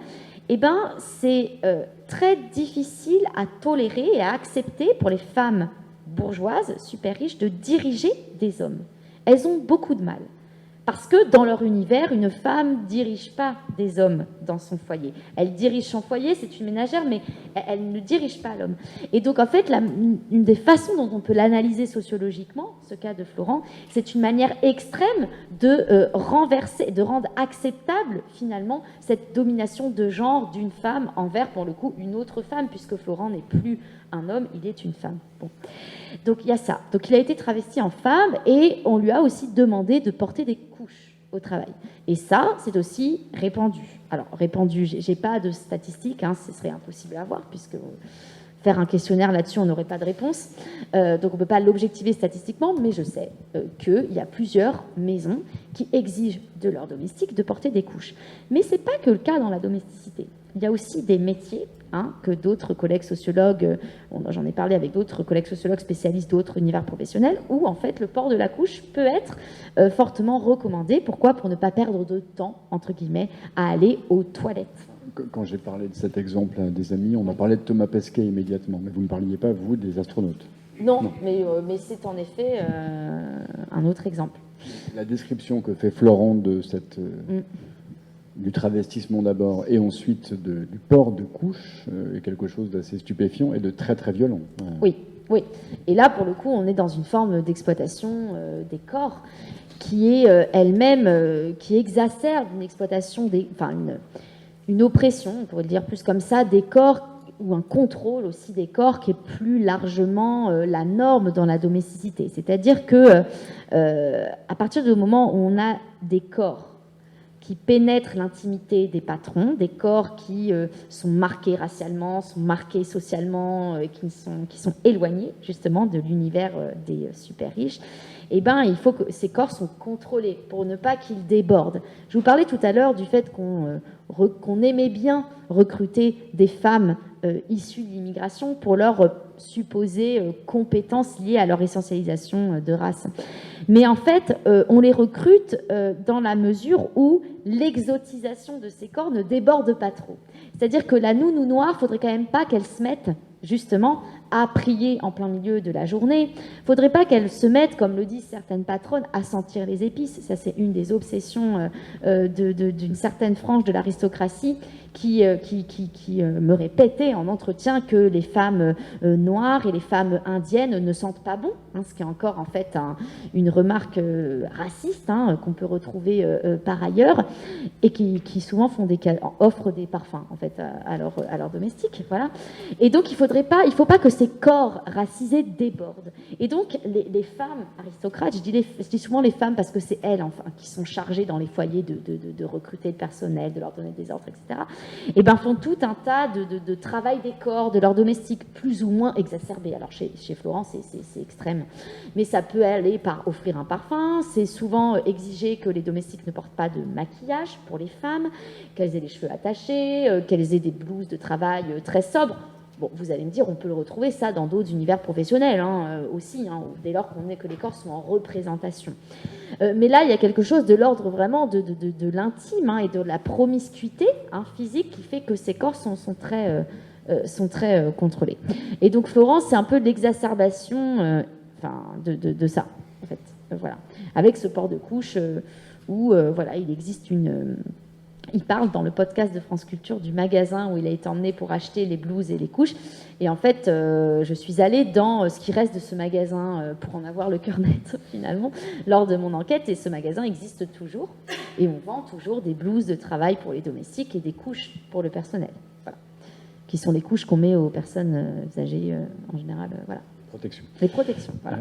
eh ben, c'est très difficile à tolérer et à accepter pour les femmes bourgeoises, super riches, de diriger des hommes. Elles ont beaucoup de mal. Parce que dans leur univers, une femme ne dirige pas des hommes dans son foyer. Elle dirige son foyer, c'est une ménagère, mais elle ne dirige pas l'homme. Et donc, en fait, une des façons dont on peut l'analyser sociologiquement, ce cas de Florent, c'est une manière extrême de renverser, de rendre acceptable, finalement, cette domination de genre d'une femme envers, pour le coup, une autre femme, puisque Florent n'est plus un homme, il est une femme. Bon. Donc, il y a ça. Donc, il a été travesti en femme et on lui a aussi demandé de porter des couches au travail. Et ça, c'est aussi répandu. Alors, répandu, j'ai pas de statistiques, ce serait impossible à avoir, puisque faire un questionnaire là-dessus, on n'aurait pas de réponse. Donc, on ne peut pas l'objectiver statistiquement, mais je sais qu'il y a plusieurs maisons qui exigent de leurs domestiques de porter des couches. Mais ce n'est pas que le cas dans la domesticité. Il y a aussi des métiers que d'autres collègues sociologues, j'en ai parlé avec d'autres collègues sociologues spécialistes d'autres univers professionnels, où en fait le port de la couche peut être fortement recommandé. Pourquoi ? Pour ne pas perdre de temps, entre guillemets, à aller aux toilettes. Quand j'ai parlé de cet exemple à des amis, on a parlé de Thomas Pesquet immédiatement, mais vous ne parliez pas, vous, des astronautes. Non. Mais c'est en effet un autre exemple. La description que fait Florent de du travestissement d'abord et ensuite du port de couche est quelque chose d'assez stupéfiant et de très très violent. Oui. Et là, pour le coup, on est dans une forme d'exploitation des corps qui est elle-même, qui exacerbe une exploitation, une oppression, on pourrait le dire plus comme ça, des corps, ou un contrôle aussi des corps qui est plus largement la norme dans la domesticité. C'est-à-dire que à partir du moment où on a des corps qui pénètrent l'intimité des patrons, des corps qui sont marqués racialement, sont marqués socialement, qui sont éloignés justement de l'univers des super riches, il faut que ces corps soient contrôlés pour ne pas qu'ils débordent. Je vous parlais tout à l'heure du fait qu'on aimait bien recruter des femmes issues de l'immigration pour leur supposées compétences liées à leur essentialisation de race. Mais en fait, on les recrute dans la mesure où l'exotisation de ces corps ne déborde pas trop. C'est-à-dire que la nounou noire, il ne faudrait quand même pas qu'elle se mette justement à prier en plein milieu de la journée. Il ne faudrait pas qu'elle se mette, comme le disent certaines patronnes, à sentir les épices. Ça, c'est une des obsessions d'une certaine frange de l'aristocratie qui me répétait en entretien que les femmes noires et les femmes indiennes ne sentent pas bon, ce qui est encore en fait une remarque raciste qu'on peut retrouver par ailleurs, et qui souvent offrent des parfums en fait à leurs domestiques, voilà. Et donc il faut pas que ces corps racisés débordent. Et donc les femmes aristocrates, je dis souvent les femmes parce que c'est elles qui sont chargées dans les foyers de recruter le personnel, de leur donner des ordres, etc. Et font tout un tas de travail des corps de leurs domestiques plus ou moins exacerbé. Alors chez Florent, c'est extrême. Mais ça peut aller par offrir un parfum. C'est souvent exiger que les domestiques ne portent pas de maquillage pour les femmes, qu'elles aient les cheveux attachés, qu'elles aient des blouses de travail très sobres. Bon, vous allez me dire, on peut le retrouver ça dans d'autres univers professionnels aussi, dès lors que les corps sont en représentation. Mais là, il y a quelque chose de l'ordre vraiment de l'intime et de la promiscuité physique qui fait que ces corps sont très contrôlés. Et donc Florence, c'est un peu l'exacerbation de ça, en fait. Voilà. Avec ce port de couche où il existe il parle dans le podcast de France Culture du magasin où il a été emmené pour acheter les blouses et les couches. Et en fait, je suis allée dans ce qui reste de ce magasin pour en avoir le cœur net, finalement, lors de mon enquête. Et ce magasin existe toujours. Et on vend toujours des blouses de travail pour les domestiques et des couches pour le personnel. Voilà. Qui sont les couches qu'on met aux personnes âgées en général. Voilà. Protection. Les protections, voilà.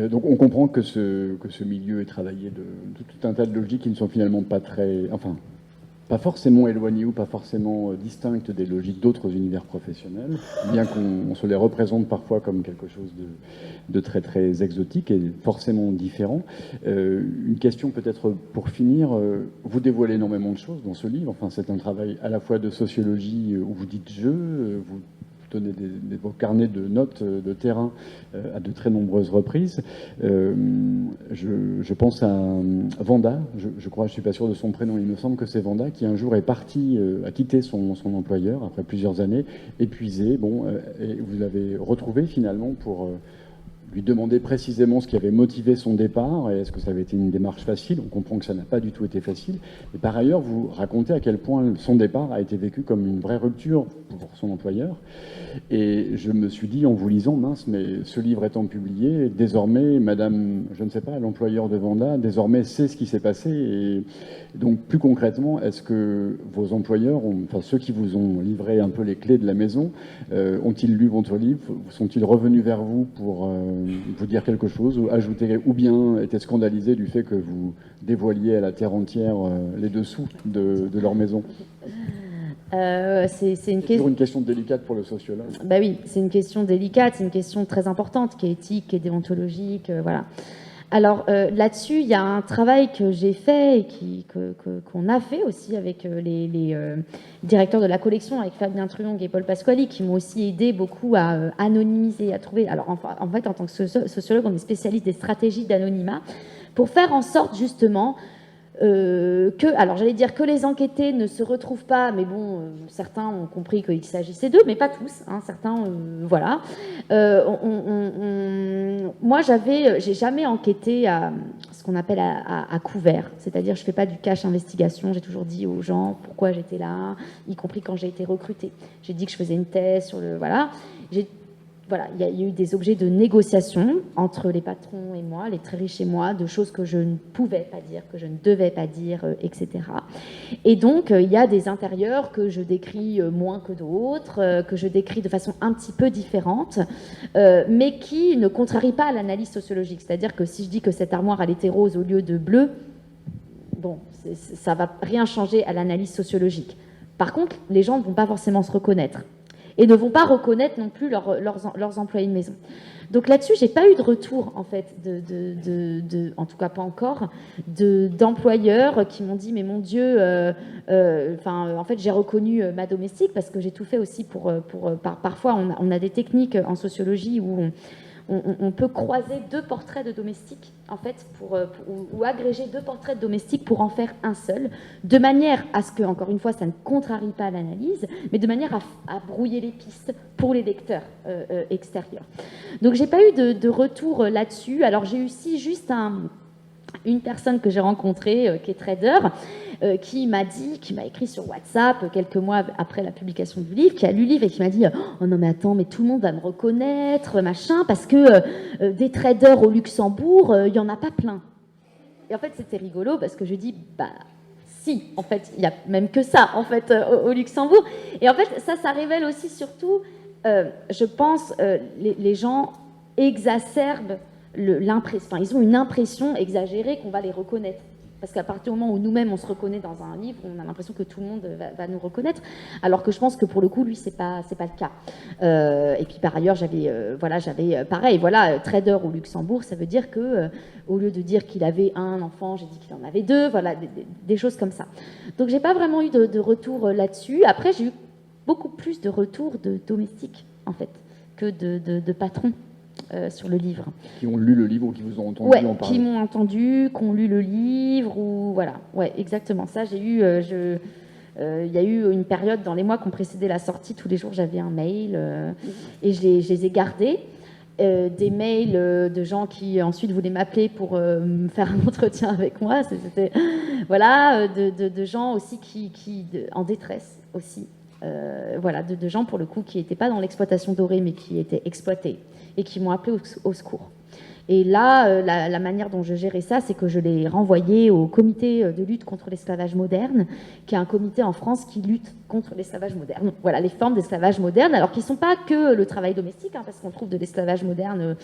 Donc on comprend que ce milieu est travaillé de tout un tas de logiques qui ne sont finalement pas forcément éloignées ou pas forcément distinctes des logiques d'autres univers professionnels, bien qu'on se les représente parfois comme quelque chose de très très exotique et forcément différent. Une question peut-être pour finir, vous dévoilez énormément de choses dans ce livre, c'est un travail à la fois de sociologie où vous dites « je », vous donner vos carnets de notes de terrain à de très nombreuses reprises. Je pense à Vanda, je crois, je ne suis pas sûr de son prénom, il me semble que c'est Vanda, qui un jour est parti, a quitté son employeur après plusieurs années, épuisé, et vous l'avez retrouvé finalement pour lui demander précisément ce qui avait motivé son départ, et est-ce que ça avait été une démarche facile. On comprend que ça n'a pas du tout été facile. Et par ailleurs, vous racontez à quel point son départ a été vécu comme une vraie rupture pour son employeur. Et je me suis dit, en vous lisant, mince, mais ce livre étant publié, désormais, madame, je ne sais pas, l'employeur de Vanda, désormais sait ce qui s'est passé. Et donc, plus concrètement, est-ce que vos employeurs, ceux qui vous ont livré un peu les clés de la maison, ont-ils lu votre livre? Sont-ils revenus vers vous pour vous dire quelque chose ou ajouter, ou bien était scandalisé du fait que vous dévoiliez à la terre entière les dessous de leur maison? C'est toujours une question délicate pour le sociologue. Bah oui, c'est une question délicate, c'est une question très importante, qui est éthique, qui est déontologique, voilà. Alors là-dessus, il y a un travail que j'ai fait et qu'on a fait aussi avec les directeurs de la collection, avec Fabien Truong et Paul Pasquali, qui m'ont aussi aidé beaucoup à anonymiser, à trouver. Alors en fait, en tant que sociologue, on est spécialiste des stratégies d'anonymat pour faire en sorte justement alors j'allais dire que les enquêtés ne se retrouvent pas, mais bon, certains ont compris qu'il s'agissait d'eux, mais pas tous, hein, certains, voilà. Moi, j'ai jamais enquêté à ce qu'on appelle à couvert, c'est-à-dire je fais pas du cache investigation, j'ai toujours dit aux gens pourquoi j'étais là, y compris quand j'ai été recrutée. J'ai dit que je faisais une thèse sur le... Voilà. Voilà, il y a eu des objets de négociation entre les patrons et moi, les très riches et moi, de choses que je ne pouvais pas dire, que je ne devais pas dire, etc. Et donc, il y a des intérieurs que je décris moins que d'autres, que je décris de façon un petit peu différente, mais qui ne contrarient pas à l'analyse sociologique. C'est-à-dire que si je dis que cette armoire, elle était rose au lieu de bleu, bon, ça ne va rien changer à l'analyse sociologique. Par contre, les gens ne vont pas forcément se reconnaître. Et ne vont pas reconnaître non plus leurs employés de maison. Donc là-dessus, j'ai pas eu de retour, en fait, en tout cas pas encore, d'employeurs qui m'ont dit, mais mon Dieu, en fait, j'ai reconnu ma domestique, parce que j'ai tout fait aussi parfois, on a des techniques en sociologie où on peut croiser deux portraits de domestiques, en fait, ou agréger deux portraits de domestiques pour en faire un seul, de manière à ce que, encore une fois, ça ne contrarie pas l'analyse, mais de manière à brouiller les pistes pour les lecteurs extérieurs. Donc, j'ai pas eu de retour là-dessus. Alors, j'ai eu juste une personne que j'ai rencontrée, qui est trader, qui m'a écrit sur WhatsApp quelques mois après la publication du livre, qui a lu le livre et qui m'a dit « Oh non mais attends, mais tout le monde va me reconnaître, machin, parce que des traders au Luxembourg, il n'y en a pas plein. » Et en fait, c'était rigolo parce que je dis « Bah si, en fait, il n'y a même que ça, en fait, au Luxembourg. » Et en fait, ça révèle aussi surtout, je pense, les gens exacerbent l'impression, ils ont une impression exagérée qu'on va les reconnaître. Parce qu'à partir du moment où nous-mêmes on se reconnaît dans un livre, on a l'impression que tout le monde va nous reconnaître, alors que je pense que pour le coup, lui, c'est pas le cas. Et puis par ailleurs, j'avais pareil, voilà, trader au Luxembourg, ça veut dire que au lieu de dire qu'il avait un enfant, j'ai dit qu'il en avait deux, voilà, des choses comme ça. Donc j'ai pas vraiment eu de retour là-dessus. Après, j'ai eu beaucoup plus de retours de domestiques, en fait, que de patrons. Sur le livre. Qui ont lu le livre ou qui vous ont entendu en parler. Qui m'ont entendu, qui ont lu le livre, ou voilà, ouais, exactement. Ça, j'ai eu, il y a eu une période dans les mois qui ont précédé la sortie, tous les jours j'avais un mail et je les ai gardés. Des mails de gens qui ensuite voulaient m'appeler pour me faire un entretien avec moi. C'était voilà, de gens aussi en détresse aussi. Voilà, de gens pour le coup qui n'étaient pas dans l'exploitation dorée mais qui étaient exploités et qui m'ont appelé au secours. Et là, la manière dont je gérais ça, c'est que je les renvoyais au comité de lutte contre l'esclavage moderne, qui est un comité en France qui lutte contre l'esclavage moderne. Voilà, les formes d'esclavage moderne, alors qu'ils ne sont pas que le travail domestique, hein, parce qu'on trouve de l'esclavage moderne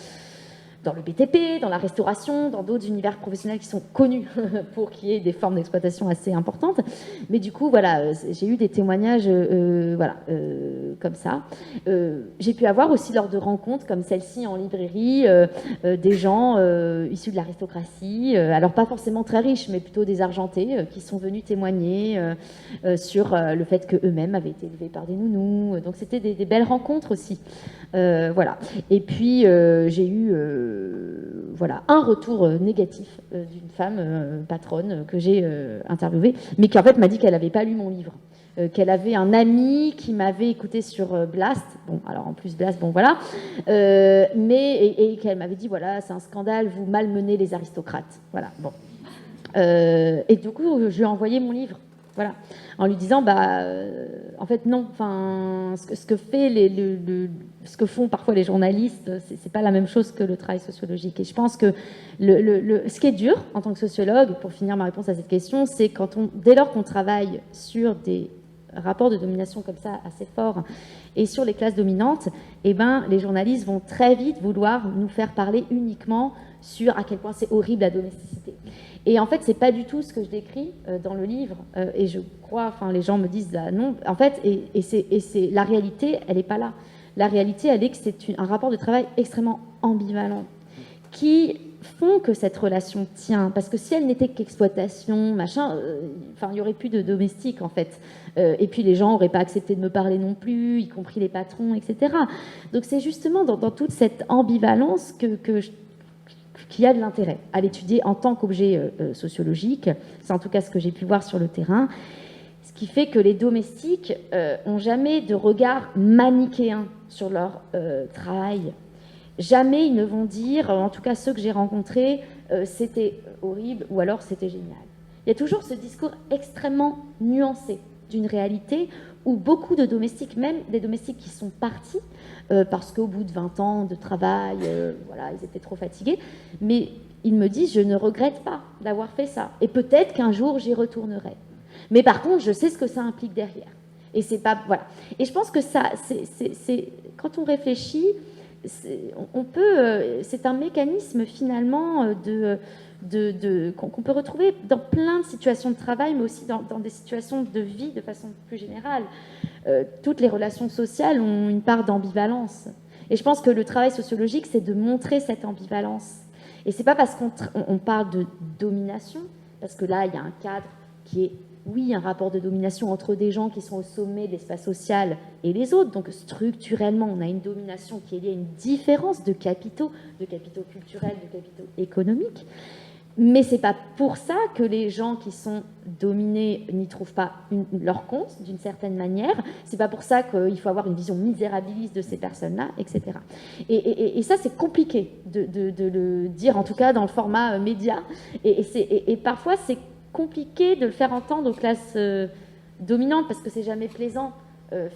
dans le BTP, dans la restauration, dans d'autres univers professionnels qui sont connus pour qu'il y ait des formes d'exploitation assez importantes. Mais du coup, voilà, j'ai eu des témoignages comme ça. J'ai pu avoir aussi lors de rencontres comme celle-ci en librairie, des gens issus de l'aristocratie, alors pas forcément très riches, mais plutôt désargentés, qui sont venus témoigner sur le fait qu'eux-mêmes avaient été élevés par des nounous. Donc c'était des belles rencontres aussi. Voilà. Et puis j'ai eu un retour négatif d'une femme patronne que j'ai interviewée, mais qui en fait m'a dit qu'elle n'avait pas lu mon livre, qu'elle avait un ami qui m'avait écouté sur Blast, bon alors en plus Blast, bon voilà, et qu'elle m'avait dit voilà, c'est un scandale, vous malmenez les aristocrates, voilà, bon. Et du coup je lui ai envoyé mon livre. Voilà, en lui disant, en fait non, ce que font parfois les journalistes, c'est pas la même chose que le travail sociologique. Et je pense que ce qui est dur en tant que sociologue, pour finir ma réponse à cette question, c'est dès lors qu'on travaille sur des rapport de domination comme ça assez fort et sur les classes dominantes, eh ben, les journalistes vont très vite vouloir nous faire parler uniquement sur à quel point c'est horrible la domesticité. Et en fait, c'est pas du tout ce que je décris dans le livre. Et je crois, enfin, les gens me disent ah, non. En fait, et c'est la réalité, elle n'est pas là. La réalité, elle est que c'est un rapport de travail extrêmement ambivalent qui font que cette relation tient. Parce que si elle n'était qu'exploitation, machin, enfin, il n'y aurait plus de domestiques, en fait. Et puis, les gens n'auraient pas accepté de me parler non plus, y compris les patrons, etc. Donc, c'est justement dans toute cette ambivalence qu'il y a de l'intérêt à l'étudier en tant qu'objet sociologique. C'est en tout cas ce que j'ai pu voir sur le terrain. Ce qui fait que les domestiques n'ont jamais de regard manichéen sur leur travail. Jamais ils ne vont dire, en tout cas ceux que j'ai rencontrés, c'était horrible ou alors c'était génial. Il y a toujours ce discours extrêmement nuancé d'une réalité où beaucoup de domestiques, même des domestiques qui sont partis, parce qu'au bout de 20 ans de travail, voilà, ils étaient trop fatigués, mais ils me disent, je ne regrette pas d'avoir fait ça. Et peut-être qu'un jour, j'y retournerai. Mais par contre, je sais ce que ça implique derrière. Et c'est pas... Voilà. Et je pense que ça, c'est quand on réfléchit, on peut... c'est un mécanisme, finalement, qu'on peut retrouver dans plein de situations de travail, mais aussi dans des situations de vie de façon plus générale. Toutes les relations sociales ont une part d'ambivalence. Et je pense que le travail sociologique, c'est de montrer cette ambivalence. Et c'est pas parce qu'on parle de domination, parce que là, il y a un cadre qui est, oui, un rapport de domination entre des gens qui sont au sommet de l'espace social et les autres. Donc structurellement, on a une domination qui est liée à une différence de capitaux culturels, de capitaux économiques. Mais c'est pas pour ça que les gens qui sont dominés n'y trouvent pas leur compte, d'une certaine manière. C'est pas pour ça qu'il faut avoir une vision misérabiliste de ces personnes-là, etc. Et ça, c'est compliqué de le dire, en tout cas dans le format média. Et parfois, c'est compliqué de le faire entendre aux classes dominantes, parce que c'est jamais plaisant,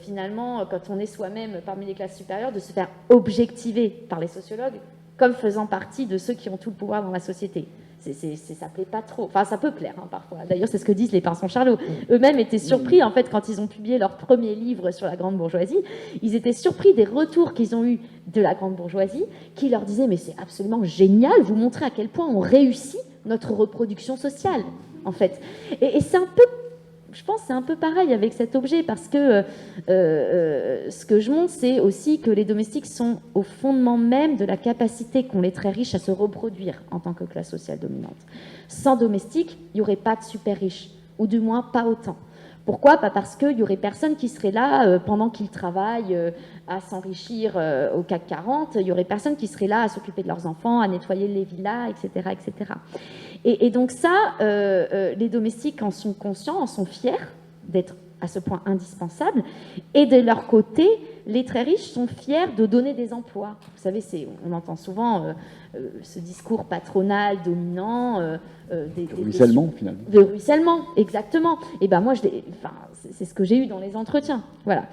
finalement, quand on est soi-même parmi les classes supérieures, de se faire objectiver par les sociologues comme faisant partie de ceux qui ont tout le pouvoir dans la société. Ça plaît pas trop. Enfin, ça peut plaire, hein, parfois. D'ailleurs, c'est ce que disent les Pinsons Charlot. Eux-mêmes étaient surpris, en fait, quand ils ont publié leur premier livre sur la grande bourgeoisie. Ils étaient surpris des retours qu'ils ont eus de la grande bourgeoisie, qui leur disaient « Mais c'est absolument génial, vous montrez à quel point on réussit notre reproduction sociale, en fait. » Et c'est un peu... Je pense que c'est un peu pareil avec cet objet, parce que ce que je montre, c'est aussi que les domestiques sont au fondement même de la capacité qu'ont les très riches à se reproduire en tant que classe sociale dominante. Sans domestiques, il n'y aurait pas de super riches, ou du moins pas autant. Pourquoi ? Pas parce qu'il n'y aurait personne qui serait là pendant qu'ils travaillent à s'enrichir au CAC 40, il n'y aurait personne qui serait là à s'occuper de leurs enfants, à nettoyer les villas, etc. etc. Et donc ça, les domestiques en sont conscients, en sont fiers d'être à ce point indispensables. Et de leur côté, les très riches sont fiers de donner des emplois. Vous savez, on entend souvent ce discours patronal, dominant. De ruissellement, finalement. De ruissellement, exactement. Et ben moi, c'est ce que j'ai eu dans les entretiens. Voilà.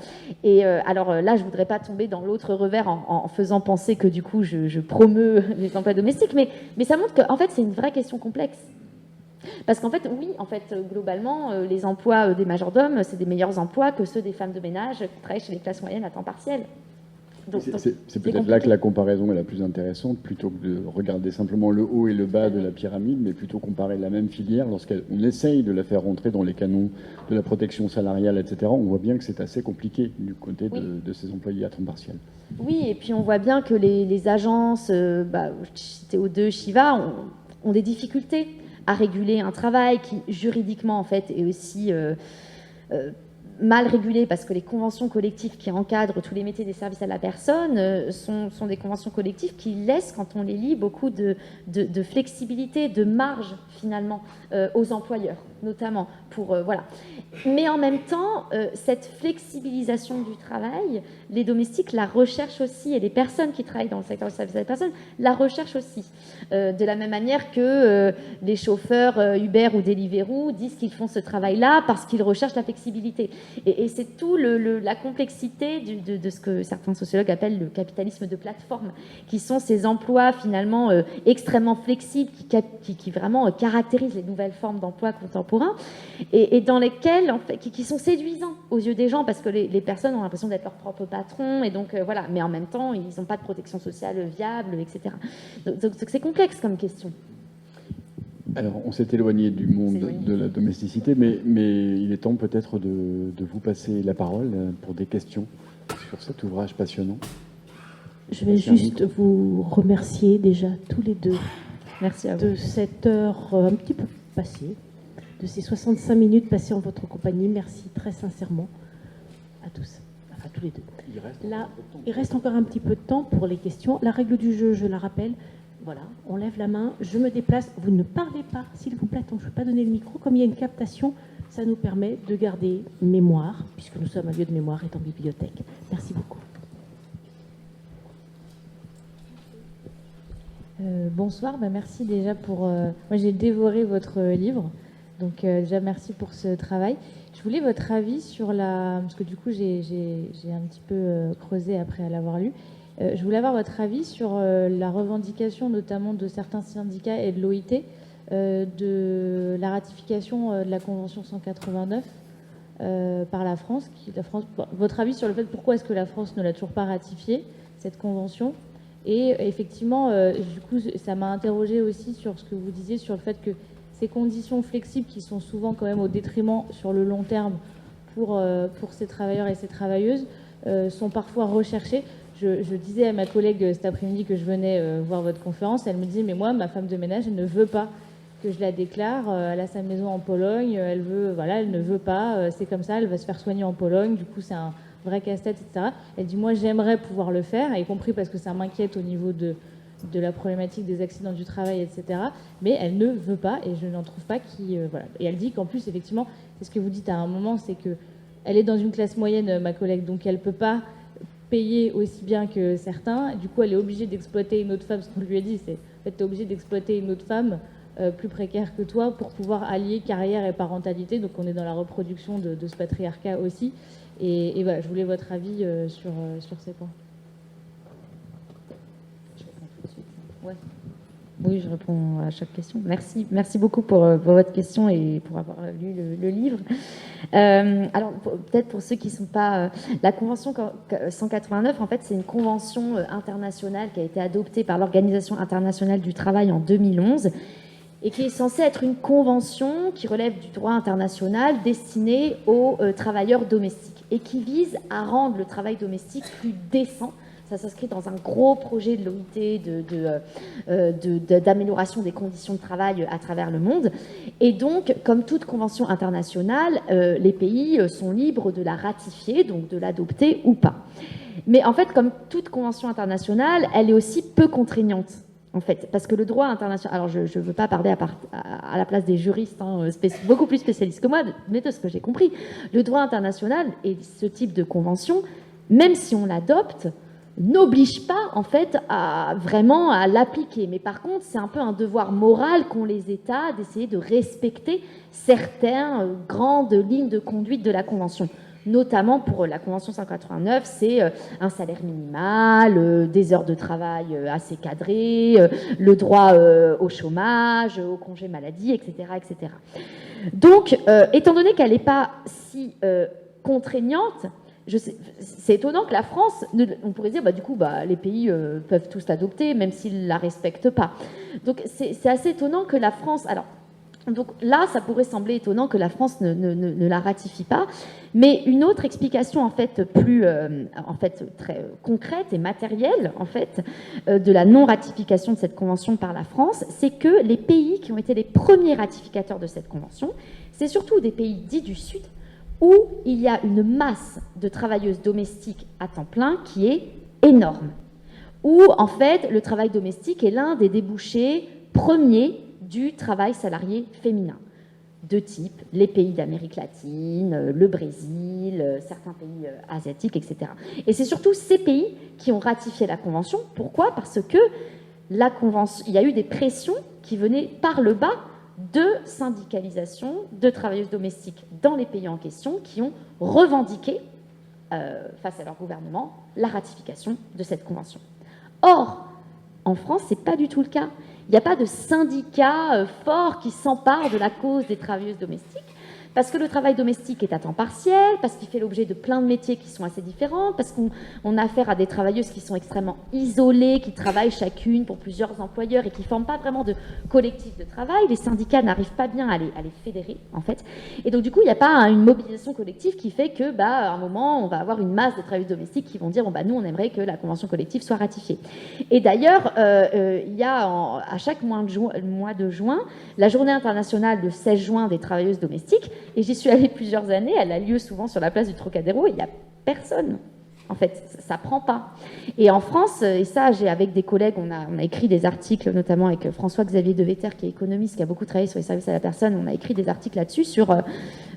Et alors là, je ne voudrais pas tomber dans l'autre revers en faisant penser que du coup, je promeus les emplois domestiques, mais ça montre qu'en fait, c'est une vraie question complexe. Parce qu'en fait, oui, globalement, les emplois des majordomes, c'est des meilleurs emplois que ceux des femmes de ménage qui travaillent chez les classes moyennes à temps partiel. C'est peut-être là que la comparaison est la plus intéressante, plutôt que de regarder simplement le haut et le bas de la pyramide, mais plutôt comparer la même filière. Lorsqu'on essaye de la faire rentrer dans les canons de la protection salariale, etc., on voit bien que c'est assez compliqué du côté de ces employés à temps partiel. Oui, et puis on voit bien que les agences, TO2, Shiva, ont des difficultés à réguler un travail qui, juridiquement, en fait, est aussi mal régulé, parce que les conventions collectives qui encadrent tous les métiers des services à la personne sont des conventions collectives qui laissent, quand on les lit, beaucoup de flexibilité, de marge, finalement, aux employeurs, notamment. Voilà. Mais en même temps, cette flexibilisation du travail, les domestiques la recherchent aussi, et les personnes qui travaillent dans le secteur du service à la personne la recherchent aussi. De la même manière que les chauffeurs Uber ou Deliveroo disent qu'ils font ce travail-là parce qu'ils recherchent la flexibilité. Et c'est tout la complexité de ce que certains sociologues appellent le capitalisme de plateforme, qui sont ces emplois finalement extrêmement flexibles, qui vraiment caractérisent les nouvelles formes d'emploi contemporaines, contemporains, et dans lesquels, en fait, qui sont séduisants aux yeux des gens, parce que les personnes ont l'impression d'être leur propre patron, et donc voilà, mais en même temps, ils n'ont pas de protection sociale viable, etc. Donc c'est complexe comme question. Alors, on s'est éloigné du monde de la domesticité, mais il est temps peut-être de vous passer la parole pour des questions sur cet ouvrage passionnant. Je vais juste vous remercier déjà tous les deux. Merci à vous. De cette heure un petit peu passée, de ces 65 minutes passées en votre compagnie. Merci très sincèrement à tous, enfin tous les deux. Il reste encore un petit peu de temps pour les questions. La règle du jeu, je la rappelle. Voilà, on lève la main, je me déplace. Vous ne parlez pas, s'il vous plaît. Donc je ne vais pas donner le micro. Comme il y a une captation, ça nous permet de garder mémoire, puisque nous sommes un lieu de mémoire étant bibliothèque. Merci beaucoup. Bonsoir, merci déjà pour... moi j'ai dévoré votre livre, donc déjà merci pour ce travail. Je voulais votre avis sur la... Parce que du coup j'ai un petit peu creusé après l'avoir lu. Je voulais avoir votre avis sur la revendication notamment de certains syndicats et de l'OIT de la ratification de la Convention 189 par la France. Votre avis sur le fait pourquoi est-ce que la France ne l'a toujours pas ratifiée, cette convention? Et effectivement, du coup, ça m'a interrogé aussi sur ce que vous disiez, sur le fait que ces conditions flexibles qui sont souvent quand même au détriment sur le long terme pour ces travailleurs et ces travailleuses sont parfois recherchées. Je disais à ma collègue cet après-midi que je venais voir votre conférence, elle me disait, mais moi, ma femme de ménage, elle ne veut pas que je la déclare, elle a sa maison en Pologne, elle ne veut pas, c'est comme ça, elle va se faire soigner en Pologne, du coup c'est un vrai casse-tête, etc. Elle dit, moi j'aimerais pouvoir le faire, y compris parce que ça m'inquiète au niveau de la problématique des accidents du travail, etc. Mais elle ne veut pas, et je n'en trouve pas qui... voilà. Et elle dit qu'en plus, effectivement, c'est ce que vous dites à un moment, c'est qu'elle est dans une classe moyenne, ma collègue, donc elle ne peut pas payer aussi bien que certains. Du coup, elle est obligée d'exploiter une autre femme. Ce qu'on lui a dit, c'est en fait, tu es obligée d'exploiter une autre femme plus précaire que toi pour pouvoir allier carrière et parentalité. Donc, on est dans la reproduction de ce patriarcat aussi. Et voilà, je voulais votre avis sur ces points. Je réponds tout de suite. Ouais. Oui, je réponds à chaque question. Merci beaucoup pour votre question et pour avoir lu le livre. Alors, peut-être pour ceux qui ne sont pas... la Convention 189, en fait, c'est une convention internationale qui a été adoptée par l'Organisation internationale du travail en 2011 et qui est censée être une convention qui relève du droit international destinée aux travailleurs domestiques et qui vise à rendre le travail domestique plus décent. Ça s'inscrit dans un gros projet de l'OIT d'amélioration des conditions de travail à travers le monde. Et donc, comme toute convention internationale, les pays sont libres de la ratifier, donc de l'adopter ou pas. Mais en fait, comme toute convention internationale, elle est aussi peu contraignante. En fait, parce que le droit international... Alors, je ne veux pas parler à la place des juristes, beaucoup plus spécialistes que moi, mais de ce que j'ai compris. Le droit international et ce type de convention, même si on l'adopte, n'oblige pas, en fait, vraiment à l'appliquer. Mais par contre, c'est un peu un devoir moral qu'ont les États d'essayer de respecter certaines grandes lignes de conduite de la Convention. Notamment pour la Convention 189, c'est un salaire minimal, des heures de travail assez cadrées, le droit au chômage, au congé maladie, etc. etc. Donc, étant donné qu'elle n'est pas si contraignante, c'est étonnant que la France, on pourrait dire, du coup, les pays peuvent tous l'adopter, même s'ils ne la respectent pas. Donc, c'est assez étonnant que la France... Alors, donc là, ça pourrait sembler étonnant que la France ne la ratifie pas, mais une autre explication en fait très concrète et matérielle en fait de la non-ratification de cette convention par la France, c'est que les pays qui ont été les premiers ratificateurs de cette convention, c'est surtout des pays dits du Sud où il y a une masse de travailleuses domestiques à temps plein qui est énorme, où en fait le travail domestique est l'un des débouchés premiers du travail salarié féminin, de type les pays d'Amérique latine, le Brésil, certains pays asiatiques, etc. Et c'est surtout ces pays qui ont ratifié la Convention. Pourquoi ? Parce que la Convention, il y a eu des pressions qui venaient par le bas de syndicalisation de travailleuses domestiques dans les pays en question qui ont revendiqué, face à leur gouvernement, la ratification de cette Convention. Or, en France, ce n'est pas du tout le cas. Il n'y a pas de syndicat fort qui s'empare de la cause des travailleuses domestiques. Parce que le travail domestique est à temps partiel, parce qu'il fait l'objet de plein de métiers qui sont assez différents, parce qu'on a affaire à des travailleuses qui sont extrêmement isolées, qui travaillent chacune pour plusieurs employeurs et qui ne forment pas vraiment de collectif de travail. Les syndicats n'arrivent pas bien à les fédérer, en fait. Et donc, du coup, il n'y a pas une mobilisation collective qui fait que, à un moment, on va avoir une masse de travailleuses domestiques qui vont dire, nous, on aimerait que la convention collective soit ratifiée. Et d'ailleurs, il y a à chaque mois de juin, la journée internationale le 16 juin des travailleuses domestiques. Et j'y suis allée plusieurs années, elle a lieu souvent sur la place du Trocadéro, et il n'y a personne. En fait, ça ne prend pas. Et en France, et ça, avec des collègues, on a écrit des articles, notamment avec François-Xavier Devetter, qui est économiste, qui a beaucoup travaillé sur les services à la personne, on a écrit des articles là-dessus sur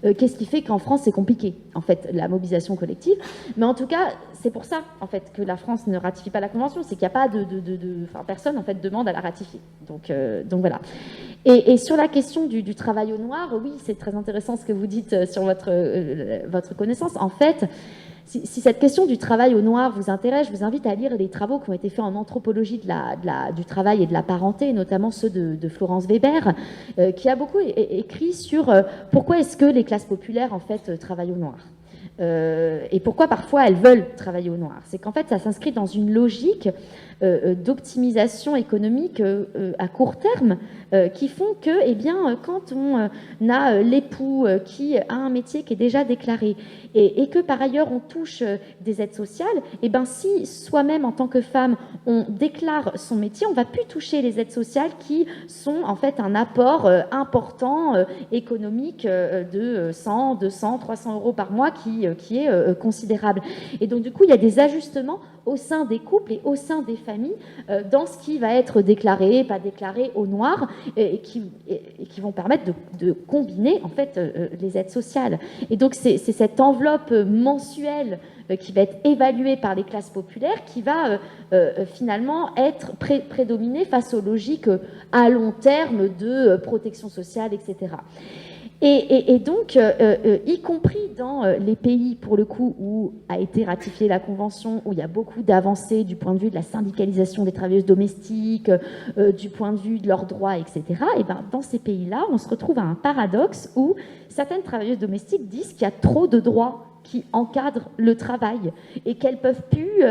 qu'est-ce qui fait qu'en France, c'est compliqué, en fait, la mobilisation collective. Mais en tout cas, c'est pour ça, en fait, que la France ne ratifie pas la Convention, c'est qu'il n'y a pas personne, en fait, demande à la ratifier. Donc voilà. Et sur la question du travail au noir, oui, c'est très intéressant ce que vous dites sur votre connaissance. En fait, si cette question du travail au noir vous intéresse, je vous invite à lire les travaux qui ont été faits en anthropologie du travail et de la parenté, notamment ceux de Florence Weber, qui a beaucoup écrit sur pourquoi est-ce que les classes populaires, en fait, travaillent au noir. Et pourquoi parfois elles veulent travailler au noir. C'est qu'en fait, ça s'inscrit dans une logique d'optimisation économique à court terme qui font que, quand on a l'époux qui a un métier qui est déjà déclaré et que par ailleurs on touche des aides sociales, si soi-même en tant que femme on déclare son métier, on ne va plus toucher les aides sociales qui sont en fait un apport important économique de 100, 200, 300 euros par mois qui est considérable. Et donc du coup, il y a des ajustements au sein des couples et au sein des familles dans ce qui va être déclaré, pas déclaré au noir, et qui vont permettre de combiner en fait les aides sociales. Et donc c'est cette enveloppe mensuelle qui va être évaluée par les classes populaires qui va finalement être prédominée face aux logiques à long terme de protection sociale, etc. Et donc, y compris dans les pays, pour le coup, où a été ratifiée la Convention, où il y a beaucoup d'avancées du point de vue de la syndicalisation des travailleuses domestiques, du point de vue de leurs droits, etc., dans ces pays-là, on se retrouve à un paradoxe où certaines travailleuses domestiques disent qu'il y a trop de droits qui encadrent le travail et qu'elles ne peuvent plus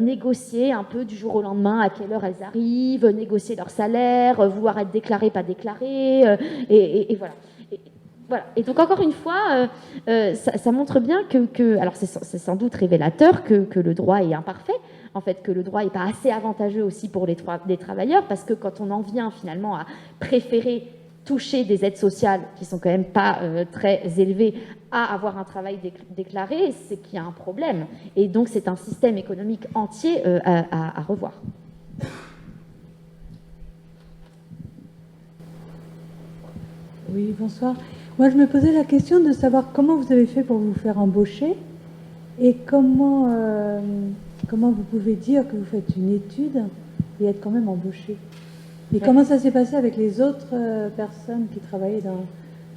négocier un peu du jour au lendemain à quelle heure elles arrivent, négocier leur salaire, vouloir être déclarées, pas déclarées, et voilà. Voilà. Et donc, encore une fois, ça montre bien alors c'est sans doute révélateur que le droit est imparfait, en fait, que le droit n'est pas assez avantageux aussi pour les travailleurs, parce que quand on en vient finalement à préférer toucher des aides sociales qui sont quand même pas très élevées à avoir un travail déclaré, c'est qu'il y a un problème. Et donc, c'est un système économique entier à revoir. Oui, bonsoir. Moi, je me posais la question de savoir comment vous avez fait pour vous faire embaucher et comment vous pouvez dire que vous faites une étude et être quand même embauché. Et comment ça s'est passé avec les autres personnes qui travaillaient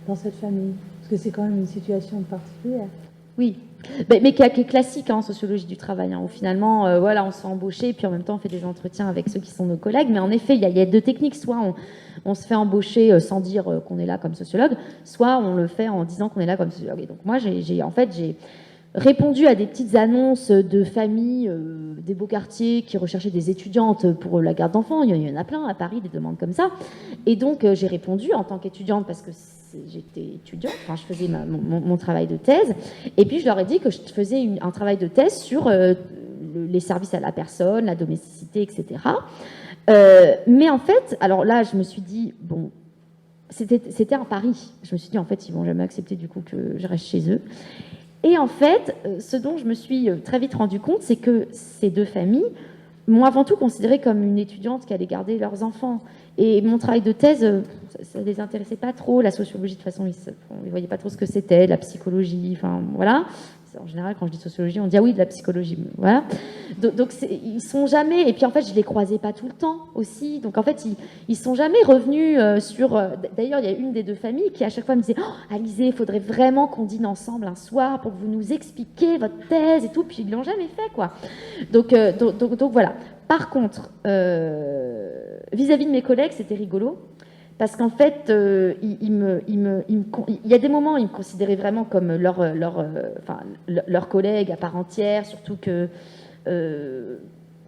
dans cette famille? Parce que c'est quand même une situation particulière. Oui, mais qui est classique en sociologie du travail, où finalement, on se fait embaucher, puis en même temps, on fait des entretiens avec ceux qui sont nos collègues. Mais en effet, il y a deux techniques. Soit on se fait embaucher sans dire qu'on est là comme sociologue, soit on le fait en disant qu'on est là comme sociologue. Et donc moi, j'ai répondu à des petites annonces de familles des beaux quartiers qui recherchaient des étudiantes pour la garde d'enfants. Il y en a plein à Paris, des demandes comme ça. Et donc, j'ai répondu en tant qu'étudiante parce que j'étais étudiante, je faisais mon travail de thèse. Et puis, je leur ai dit que je faisais un travail de thèse sur les services à la personne, la domesticité, etc. Mais en fait, alors là, je me suis dit, bon, c'était un pari. Je me suis dit, en fait, ils vont jamais accepter du coup que je reste chez eux. Et en fait, ce dont je me suis très vite rendu compte, c'est que ces deux familles m'ont avant tout considérée comme une étudiante qui allait garder leurs enfants. Et mon travail de thèse, ça ne les intéressait pas trop. La sociologie, de toute façon, ils ne voyaient pas trop ce que c'était, la psychologie, enfin voilà. En général, quand je dis sociologie, on dit ah oui, de la psychologie. Voilà. Donc ils sont jamais. Et puis en fait, je les croisais pas tout le temps aussi. Donc en fait, ils sont jamais revenus sur. D'ailleurs, il y a une des deux familles qui à chaque fois me disait oh, Alizée, il faudrait vraiment qu'on dîne ensemble un soir pour que vous nous expliquiez votre thèse et tout. Puis ils l'ont jamais fait, quoi. Donc voilà. Par contre, vis-à-vis de mes collègues, c'était rigolo. Parce qu'en fait, il y a des moments où ils me considéraient vraiment comme leur collègue à part entière, surtout que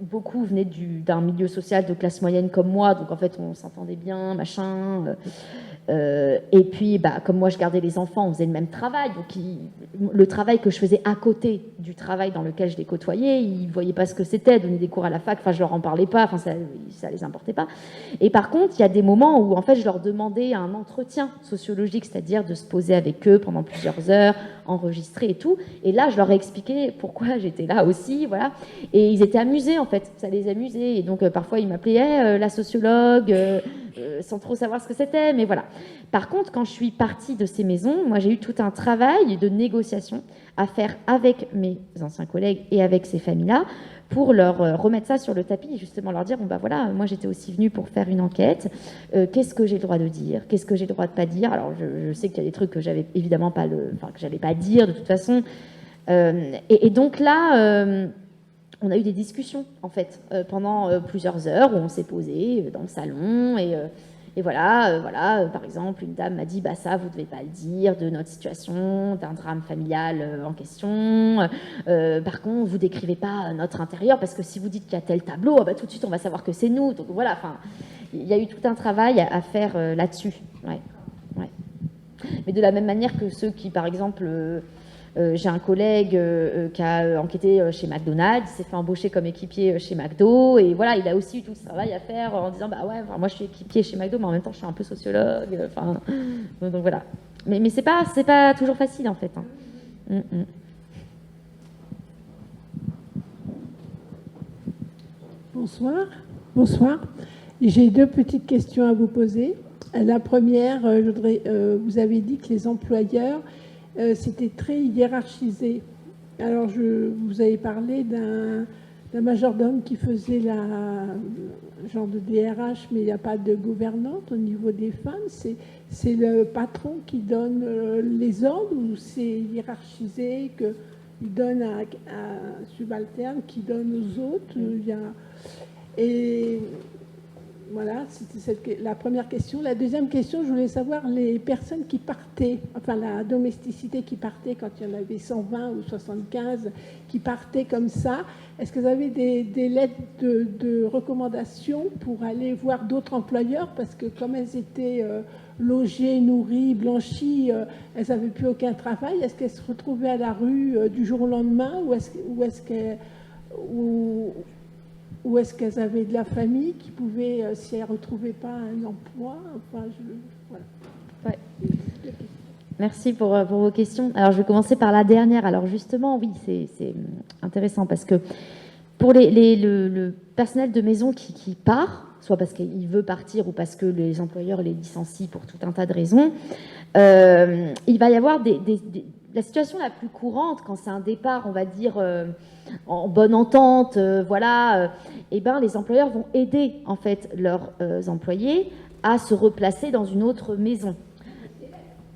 beaucoup venaient d'un milieu social de classe moyenne comme moi, donc en fait on s'entendait bien, machin. Et puis, comme moi je gardais les enfants, on faisait le même travail, donc le travail que je faisais à côté du travail dans lequel je les côtoyais, ils ne voyaient pas ce que c'était, donner des cours à la fac, enfin je leur en parlais pas, enfin ça les importait pas. Et par contre, il y a des moments où en fait je leur demandais un entretien sociologique, c'est-à-dire de se poser avec eux pendant plusieurs heures, enregistrer et tout, et là je leur ai expliqué pourquoi j'étais là aussi, voilà, et ils étaient amusés en fait, ça les amusait, et donc parfois ils m'appelaient la sociologue, sans trop savoir ce que c'était, mais voilà. Par contre, quand je suis partie de ces maisons, moi j'ai eu tout un travail de négociation à faire avec mes anciens collègues et avec ces familles-là pour leur remettre ça sur le tapis et justement leur dire, bon voilà, moi j'étais aussi venue pour faire une enquête, qu'est-ce que j'ai le droit de dire, qu'est-ce que j'ai le droit de pas dire. Alors je sais qu'il y a des trucs que j'avais évidemment pas que j'allais pas dire de toute façon. Et donc là, on a eu des discussions en fait pendant plusieurs heures où on s'est posé dans le salon et voilà, par exemple, une dame m'a dit, ça, vous ne devez pas le dire, de notre situation, d'un drame familial en question. Par contre, vous ne décrivez pas notre intérieur, parce que si vous dites qu'il y a tel tableau, tout de suite, on va savoir que c'est nous. Donc voilà, il y a eu tout un travail à faire là-dessus. Ouais. Mais de la même manière que ceux qui, par exemple... j'ai un collègue qui a enquêté chez McDonald's, il s'est fait embaucher comme équipier chez McDo, et voilà, il a aussi eu tout ce travail à faire en disant moi je suis équipier chez McDo, mais en même temps je suis un peu sociologue, donc voilà. Mais c'est pas toujours facile en fait. Hein. Bonsoir. J'ai deux petites questions à vous poser. La première, vous avez dit que les employeurs c'était très hiérarchisé. Alors, vous avez parlé d'un majordome qui faisait genre de DRH, mais il n'y a pas de gouvernante au niveau des femmes. C'est le patron qui donne les ordres ou c'est hiérarchisé, qu'il donne à un subalterne qui donne aux autres. Et voilà, c'était la première question. La deuxième question, je voulais savoir les personnes qui partaient, enfin la domesticité qui partait quand il y en avait 120 ou 75 qui partaient comme ça. Est-ce que vous avez des lettres de recommandation pour aller voir d'autres employeurs? Parce que comme elles étaient logées, nourries, blanchies, elles n'avaient plus aucun travail. Est-ce qu'elles se retrouvaient à la rue du jour au lendemain ou est-ce qu'elles avaient de la famille qui pouvait, si elles ne retrouvaient pas un emploi, voilà. Ouais. Merci pour vos questions. Alors, je vais commencer par la dernière. Alors, justement, oui, c'est intéressant parce que pour le personnel de maison qui part, soit parce qu'il veut partir ou parce que les employeurs les licencient pour tout un tas de raisons, il va y avoir la situation la plus courante quand c'est un départ, on va dire, en bonne entente, les employeurs vont aider en fait leurs employés à se replacer dans une autre maison.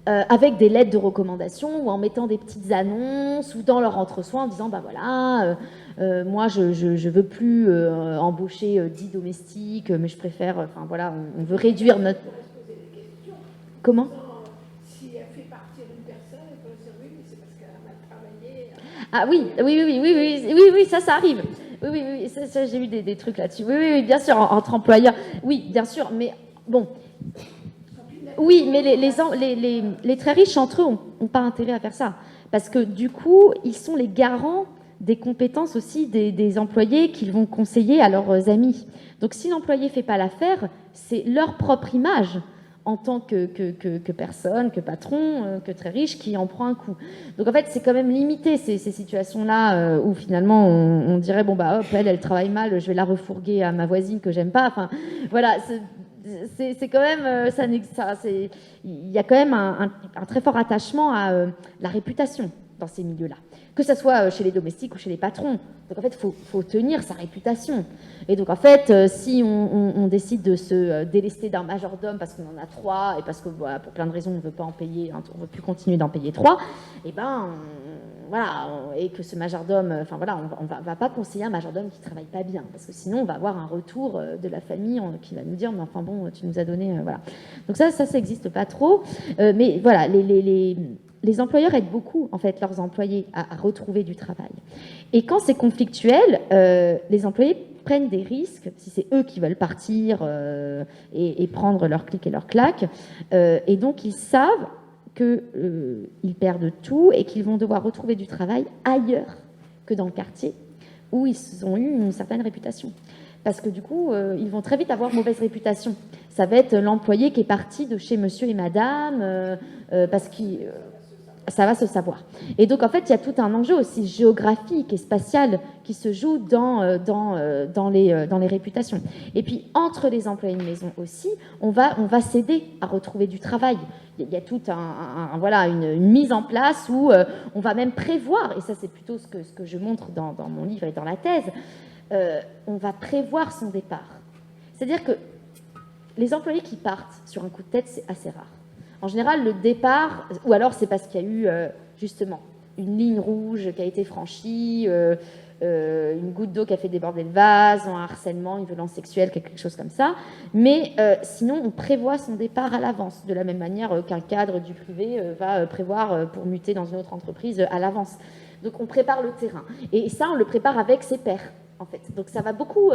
Avec des lettres de recommandation ou en mettant des petites annonces ou dans leur entre-soi en disant moi je veux plus embaucher 10 domestiques, mais je préfère, on veut réduire notre... Comment ? Si elle fait partir une personne, elle peut dire oui, mais c'est parce qu'elle a mal travaillé. Ah oui, ça arrive. Oui, ça, j'ai eu des trucs là-dessus. Oui, bien sûr, entre employeurs. Oui, bien sûr, mais bon... Oui, mais les très riches entre eux n'ont pas intérêt à faire ça. Parce que du coup, ils sont les garants des compétences aussi des employés qu'ils vont conseiller à leurs amis. Donc si l'employé ne fait pas l'affaire, c'est leur propre image en tant que personne, que patron, que très riche, qui en prend un coup. Donc en fait, c'est quand même limité ces situations-là où finalement on dirait, elle travaille mal, je vais la refourguer à ma voisine que j'aime pas. Enfin, voilà, c'est quand même, il y a quand même un très fort attachement à la réputation dans ces milieux-là. que ce soit chez les domestiques ou chez les patrons. Donc en fait, il faut tenir sa réputation. Et donc en fait, si on décide de se délester d'un majordome parce qu'on en a 3 et parce que voilà, pour plein de raisons on ne veut pas en payer, on ne veut plus continuer d'en payer 3, et ben voilà, et que ce majordome, enfin voilà, on va pas conseiller un majordome qui travaille pas bien, parce que sinon on va avoir un retour de la famille qui va nous dire mais enfin bon, tu nous as donné, voilà. Donc ça n'existe pas trop, mais voilà, les employeurs aident beaucoup en fait leurs employés à retrouver du travail. Et quand c'est conflictuel, les employés prennent des risques, si c'est eux qui veulent partir et prendre leur clic et leur claque, et donc ils savent qu'ils perdent tout et qu'ils vont devoir retrouver du travail ailleurs que dans le quartier où ils ont eu une certaine réputation. Parce que du coup, ils vont très vite avoir mauvaise réputation. Ça va être l'employé qui est parti de chez monsieur et madame parce qu'il... ça va se savoir. Et donc, en fait, il y a tout un enjeu aussi géographique et spatial qui se joue dans les réputations. Et puis, entre les employés de maison aussi, on va s'aider à retrouver du travail. Il y a tout voilà, une mise en place où on va même prévoir, et ça, c'est plutôt ce que je montre dans mon livre et dans la thèse, on va prévoir son départ. C'est-à-dire que les employés qui partent sur un coup de tête, c'est assez rare. En général, le départ, ou alors c'est parce qu'il y a eu justement une ligne rouge qui a été franchie, une goutte d'eau qui a fait déborder le vase, un harcèlement, une violence sexuelle, quelque chose comme ça. Mais sinon, on prévoit son départ à l'avance, de la même manière qu'un cadre du privé va prévoir pour muter dans une autre entreprise à l'avance. Donc on prépare le terrain. Et ça, on le prépare avec ses pairs, en fait. Donc ça va beaucoup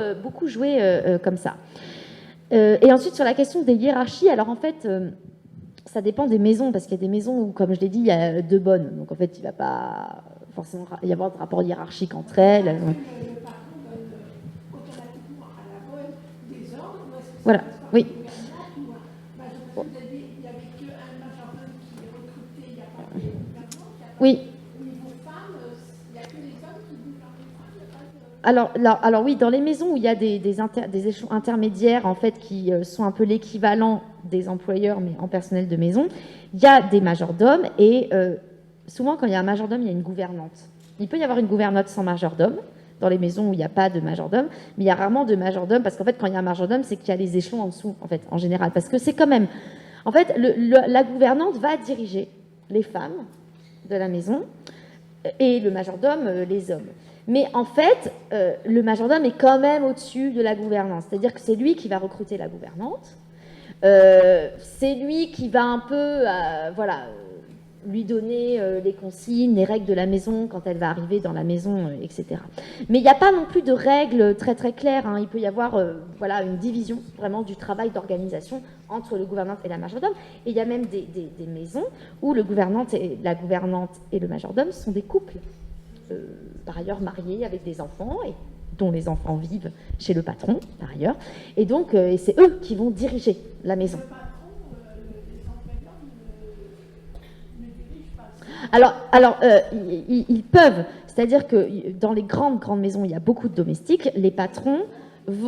jouer comme ça. Et ensuite, sur la question des hiérarchies, alors en fait... ça dépend des maisons, parce qu'il y a des maisons où, comme je l'ai dit, il y a 2 bonnes. Donc, en fait, il ne va pas forcément y avoir de rapport hiérarchique entre elles. Voilà, oui. Oui. Alors oui, dans les maisons où il y a des échelons intermédiaires en fait qui sont un peu l'équivalent des employeurs mais en personnel de maison, il y a des majordomes et souvent quand il y a un majordome, il y a une gouvernante. Il peut y avoir une gouvernante sans majordome dans les maisons où il n'y a pas de majordome, mais il y a rarement de majordome parce qu'en fait quand il y a un majordome, c'est qu'il y a les échelons en dessous en fait en général parce que c'est quand même en fait la gouvernante va diriger les femmes de la maison et le majordome les hommes. Mais en fait, le majordome est quand même au-dessus de la gouvernante. C'est-à-dire que c'est lui qui va recruter la gouvernante. C'est lui qui va un peu lui donner les consignes, les règles de la maison quand elle va arriver dans la maison, etc. Mais il n'y a pas non plus de règles très très claires. Hein. Il peut y avoir une division vraiment du travail d'organisation entre le gouvernante et la majordome. Et il y a même des maisons où la gouvernante et le majordome sont des couples. Par ailleurs mariés avec des enfants et dont les enfants vivent chez le patron par ailleurs et donc c'est eux qui vont diriger la maison. Alors ils peuvent, c'est-à-dire que dans les grandes maisons il y a beaucoup de domestiques, les patrons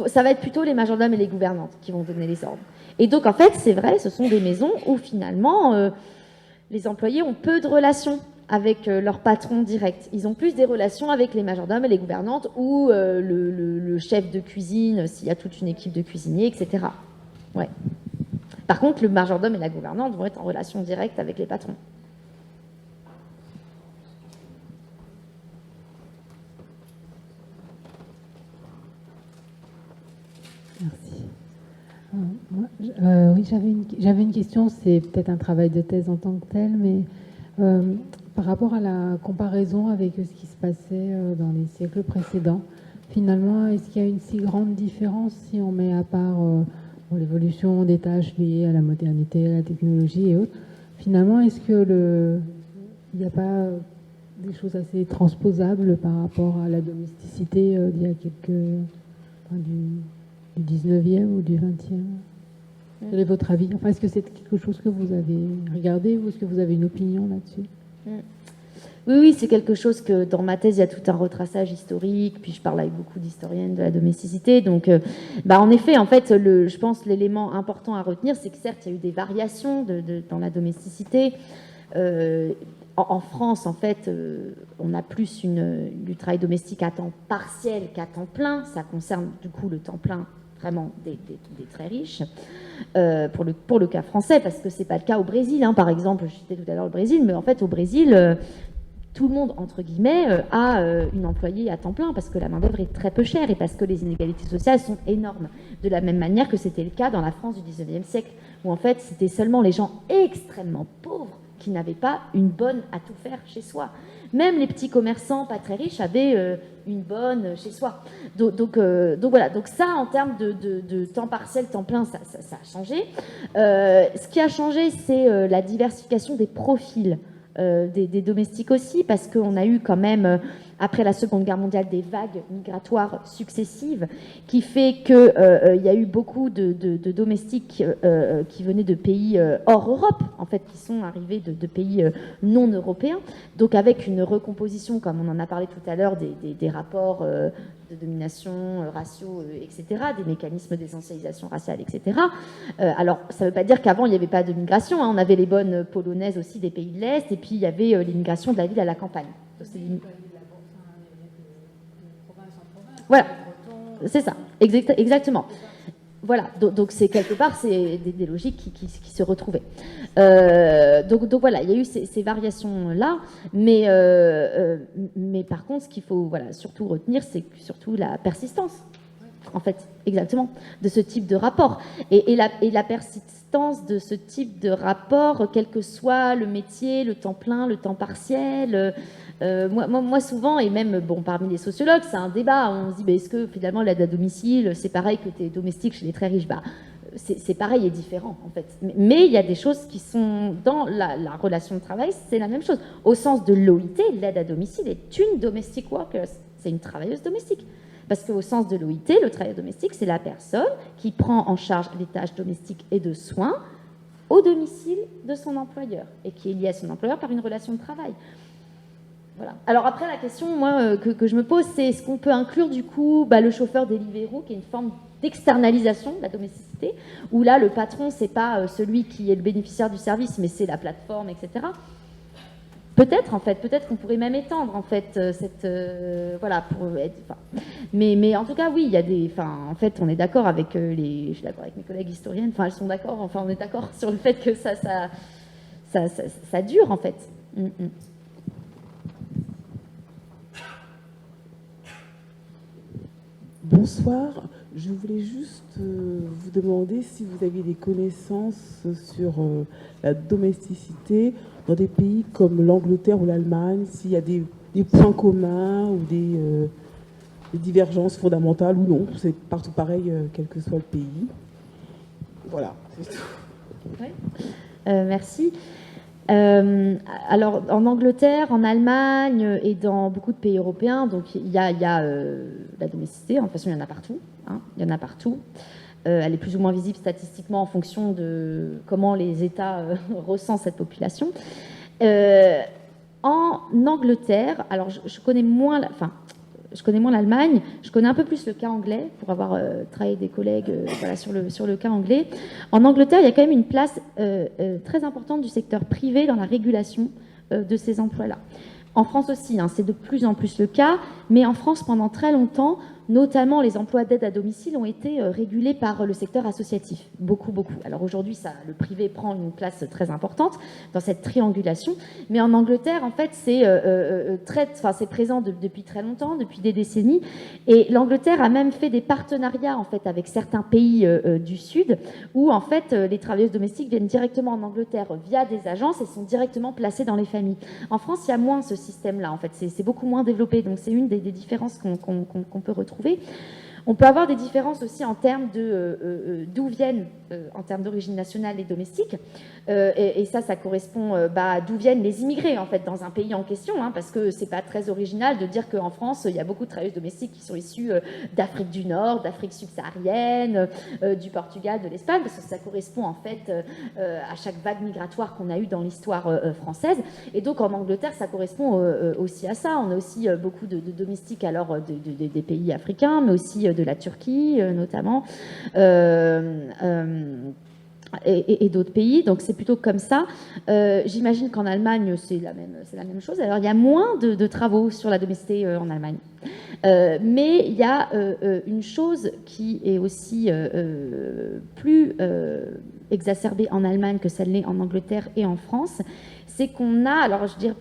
ça va être plutôt les majordomes et les gouvernantes qui vont donner les ordres. Et donc en fait c'est vrai, ce sont des maisons où finalement les employés ont peu de relations avec leur patron direct. Ils ont plus des relations avec les majordomes et les gouvernantes ou le chef de cuisine, s'il y a toute une équipe de cuisiniers, etc. Ouais. Par contre, le majordome et la gouvernante vont être en relation directe avec les patrons. Merci. Oui, j'avais une question, c'est peut-être un travail de thèse en tant que tel, mais par rapport à la comparaison avec ce qui se passait dans les siècles précédents, finalement, est-ce qu'il y a une si grande différence si on met à part l'évolution des tâches liées à la modernité, à la technologie et autres? Finalement, est-ce que il n'y a pas des choses assez transposables par rapport à la domesticité d'il y a du 19e ou du 20e? Quel est votre avis? Enfin, est-ce que c'est quelque chose que vous avez regardé ou est-ce que vous avez une opinion là-dessus? Oui, c'est quelque chose que dans ma thèse, il y a tout un retraçage historique, puis je parle avec beaucoup d'historiennes de la domesticité. Donc, en effet, en fait, je pense l'élément important à retenir, c'est que certes, il y a eu des variations dans la domesticité. en France, en fait, on a plus du travail domestique à temps partiel qu'à temps plein. Ça concerne du coup le temps plein vraiment des très riches, pour le cas français, parce que c'est pas le cas au Brésil, hein. Par exemple, je citais tout à l'heure le Brésil, mais en fait au Brésil, tout le monde, entre guillemets, a une employée à temps plein, parce que la main-d'œuvre est très peu chère et parce que les inégalités sociales sont énormes. De la même manière que c'était le cas dans la France du 19e siècle, où en fait c'était seulement les gens extrêmement pauvres qui n'avaient pas une bonne à tout faire chez soi. Même les petits commerçants pas très riches avaient une bonne chez soi. Donc voilà, donc ça en termes de temps partiel, temps plein, ça a changé. Ce qui a changé, c'est la diversification des profils des domestiques aussi, parce qu'on a eu quand même, après la Seconde Guerre mondiale, des vagues migratoires successives, qui fait qu'il y a eu beaucoup de domestiques qui venaient de pays hors Europe, en fait, qui sont arrivés de pays non européens, donc avec une recomposition, comme on en a parlé tout à l'heure, des rapports de domination raciaux, etc., des mécanismes d'essentialisation raciale, etc. Alors, ça ne veut pas dire qu'avant, il n'y avait pas de migration, hein. On avait les bonnes polonaises aussi des pays de l'Est, et puis il y avait l'immigration de la ville à la campagne. Voilà, c'est ça, exactement. Voilà, donc c'est quelque part, c'est des logiques qui se retrouvaient. Donc voilà, il y a eu ces variations-là, mais par contre, ce qu'il faut surtout retenir, c'est surtout la persistance, en fait, exactement, de ce type de rapport. Et la persistance de ce type de rapport, quel que soit le métier, le temps plein, le temps partiel. Moi, souvent, et même parmi les sociologues, c'est un débat. On se dit, est-ce que finalement l'aide à domicile, c'est pareil que tu es domestique chez les très riches? C'est pareil et différent, en fait. Mais il y a des choses qui sont dans la relation de travail, c'est la même chose. Au sens de l'OIT, l'aide à domicile est une domestic worker, c'est une travailleuse domestique. Parce qu'au sens de l'OIT, le travailleur domestique, c'est la personne qui prend en charge les tâches domestiques et de soins au domicile de son employeur et qui est liée à son employeur par une relation de travail. Voilà. Alors après, la question, moi, que je me pose, c'est est-ce qu'on peut inclure du coup le chauffeur Deliveroo, qui est une forme d'externalisation de la domesticité, où là, le patron, c'est pas celui qui est le bénéficiaire du service, mais c'est la plateforme, etc. Peut-être, en fait, peut-être qu'on pourrait même étendre, en fait, pour être... Mais en tout cas, oui, il y a des... en fait, on est d'accord avec je suis d'accord avec mes collègues historiennes, elles sont d'accord, on est d'accord sur le fait que ça dure, en fait. Bonsoir, je voulais juste vous demander si vous aviez des connaissances sur la domesticité dans des pays comme l'Angleterre ou l'Allemagne, s'il y a des points communs ou des divergences fondamentales ou non, c'est partout pareil, quel que soit le pays. Voilà, c'est tout. Ouais. Merci. Alors, en Angleterre, en Allemagne et dans beaucoup de pays européens, donc il y a la domesticité. En façon, il y en a partout. Hein, il y en a partout. Elle est plus ou moins visible statistiquement en fonction de comment les États ressentent cette population. En Angleterre, alors je connais moins, je connais moins l'Allemagne, je connais un peu plus le cas anglais, pour avoir travaillé des collègues sur le cas anglais. En Angleterre, il y a quand même une place très importante du secteur privé dans la régulation de ces emplois-là. En France aussi, hein, c'est de plus en plus le cas, mais en France, pendant très longtemps, notamment les emplois d'aide à domicile ont été régulés par le secteur associatif. Beaucoup. Alors aujourd'hui, le privé prend une place très importante dans cette triangulation. Mais en Angleterre, en fait, c'est présent depuis très longtemps, depuis des décennies. Et l'Angleterre a même fait des partenariats, en fait, avec certains pays du Sud, où, en fait, les travailleuses domestiques viennent directement en Angleterre via des agences et sont directement placées dans les familles. En France, il y a moins ce système-là, en fait. C'est beaucoup moins développé. Donc c'est une des différences qu'on peut retrouver. On peut avoir des différences aussi en termes d'où viennent, en termes d'origine nationale, les domestiques. Et ça correspond d'où viennent les immigrés, en fait, dans un pays en question, hein, parce que c'est pas très original de dire qu'en France, il y a beaucoup de travailleuses domestiques qui sont issues d'Afrique du Nord, d'Afrique subsaharienne, du Portugal, de l'Espagne, parce que ça correspond, en fait, à chaque vague migratoire qu'on a eue dans l'histoire française. Et donc, en Angleterre, ça correspond aussi à ça. On a aussi beaucoup de domestiques, alors, des pays africains, mais aussi de la Turquie, notamment. et d'autres pays, donc c'est plutôt comme ça. J'imagine qu'en Allemagne, c'est la même chose. Alors, il y a moins de travaux sur la domesticité en Allemagne. Mais il y a une chose qui est aussi plus exacerbée en Allemagne que celle-là en Angleterre et en France, c'est qu'on a, alors je dirais,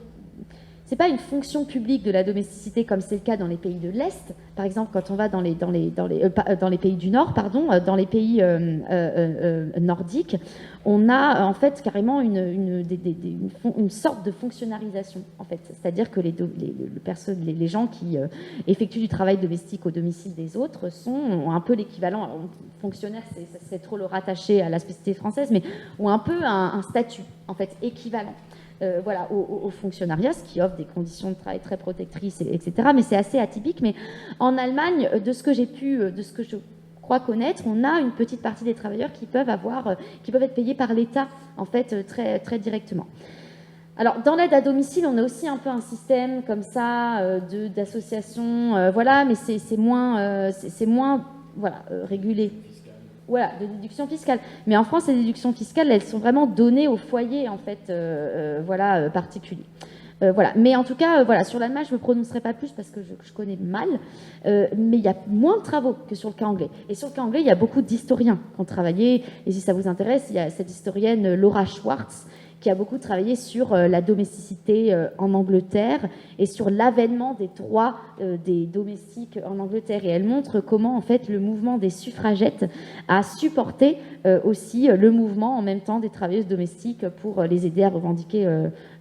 c'est pas une fonction publique de la domesticité comme c'est le cas dans les pays de l'Est. Par exemple, quand on va dans les pays du Nord, dans les pays nordiques, on a en fait carrément une sorte de fonctionnalisation. En fait, c'est-à-dire que les gens qui effectuent du travail domestique au domicile des autres sont un peu l'équivalent. Fonctionnaire, ça serait trop le rattacher à la spécificité française, mais ont un peu un statut en fait équivalent. Voilà, au fonctionnariat, ce qui offre des conditions de travail très protectrices, etc. Mais c'est assez atypique. Mais en Allemagne, de ce que je crois connaître, on a une petite partie des travailleurs qui peuvent être payés par l'État, en fait, très, très directement. Alors, dans l'aide à domicile, on a aussi un peu un système comme ça d'association, voilà, mais c'est moins régulé. Voilà, de déduction fiscale. Mais en France, les déductions fiscales, elles sont vraiment données au foyer, en fait, particulier. Voilà. Mais en tout cas, voilà, sur l'Allemagne, je ne me prononcerai pas plus parce que je connais mal. Mais il y a moins de travaux que sur le cas anglais. Et sur le cas anglais, il y a beaucoup d'historiens qui ont travaillé. Et si ça vous intéresse, il y a cette historienne Laura Schwartz qui a beaucoup travaillé sur la domesticité en Angleterre et sur l'avènement des droits des domestiques en Angleterre. Et elle montre comment, en fait, le mouvement des suffragettes a supporté aussi le mouvement en même temps des travailleuses domestiques pour les aider à revendiquer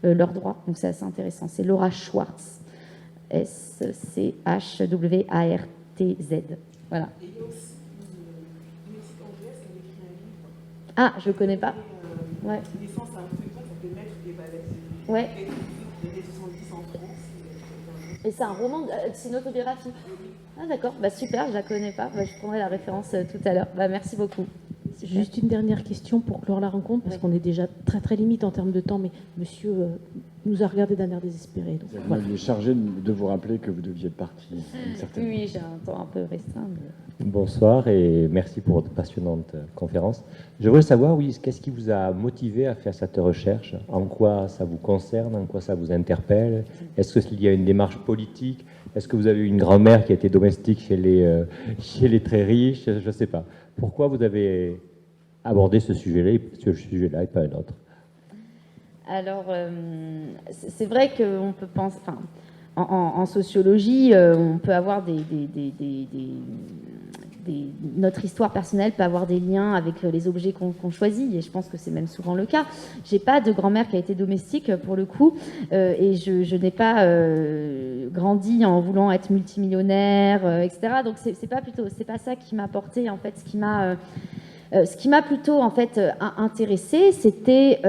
leurs droits. Donc c'est assez intéressant. C'est Laura Schwartz, S-C-H-W-A-R-T-Z. Voilà. Ah, je ne connais pas. Ouais. Ouais. Et c'est un roman, c'est une autobiographie. Ah d'accord, bah super, je la connais pas. Bah, je prendrai la référence tout à l'heure. Bah, merci beaucoup. Super. Juste une dernière question pour clore la rencontre, parce qu'on est déjà très très limite en termes de temps, mais monsieur nous a regardé d'un air désespéré. Donc, voilà. Il est chargé de vous rappeler que vous deviez être parti. Oui, j'ai un temps un peu restreint. Mais... Bonsoir et merci pour votre passionnante conférence. Je voudrais savoir, oui, qu'est-ce qui vous a motivé à faire cette recherche? En quoi ça vous concerne? En quoi ça vous interpelle? Est-ce qu'il y a une démarche politique? Est-ce que vous avez une grand-mère qui a été domestique chez les très riches? Je ne sais pas. Pourquoi vous avez abordé ce sujet-là et pas un autre? Alors, c'est vrai qu'on peut penser... Enfin, en sociologie, on peut avoir notre histoire personnelle peut avoir des liens avec les objets qu'on choisit, et je pense que c'est même souvent le cas. J'ai pas de grand-mère qui a été domestique pour le coup, et je n'ai pas grandi en voulant être multimillionnaire, etc. Donc c'est pas ça qui m'a porté en fait. Ce qui m'a plutôt en fait intéressée, c'était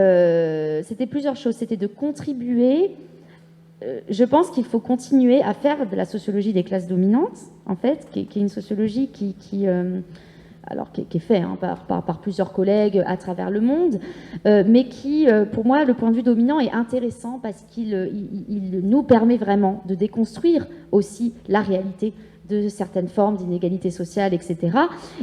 plusieurs choses. C'était de contribuer. Je pense qu'il faut continuer à faire de la sociologie des classes dominantes, en fait, qui est une sociologie qui est faite par plusieurs collègues à travers le monde, mais qui, pour moi, le point de vue dominant est intéressant parce qu'il nous permet vraiment de déconstruire aussi la réalité de certaines formes d'inégalité sociale, etc.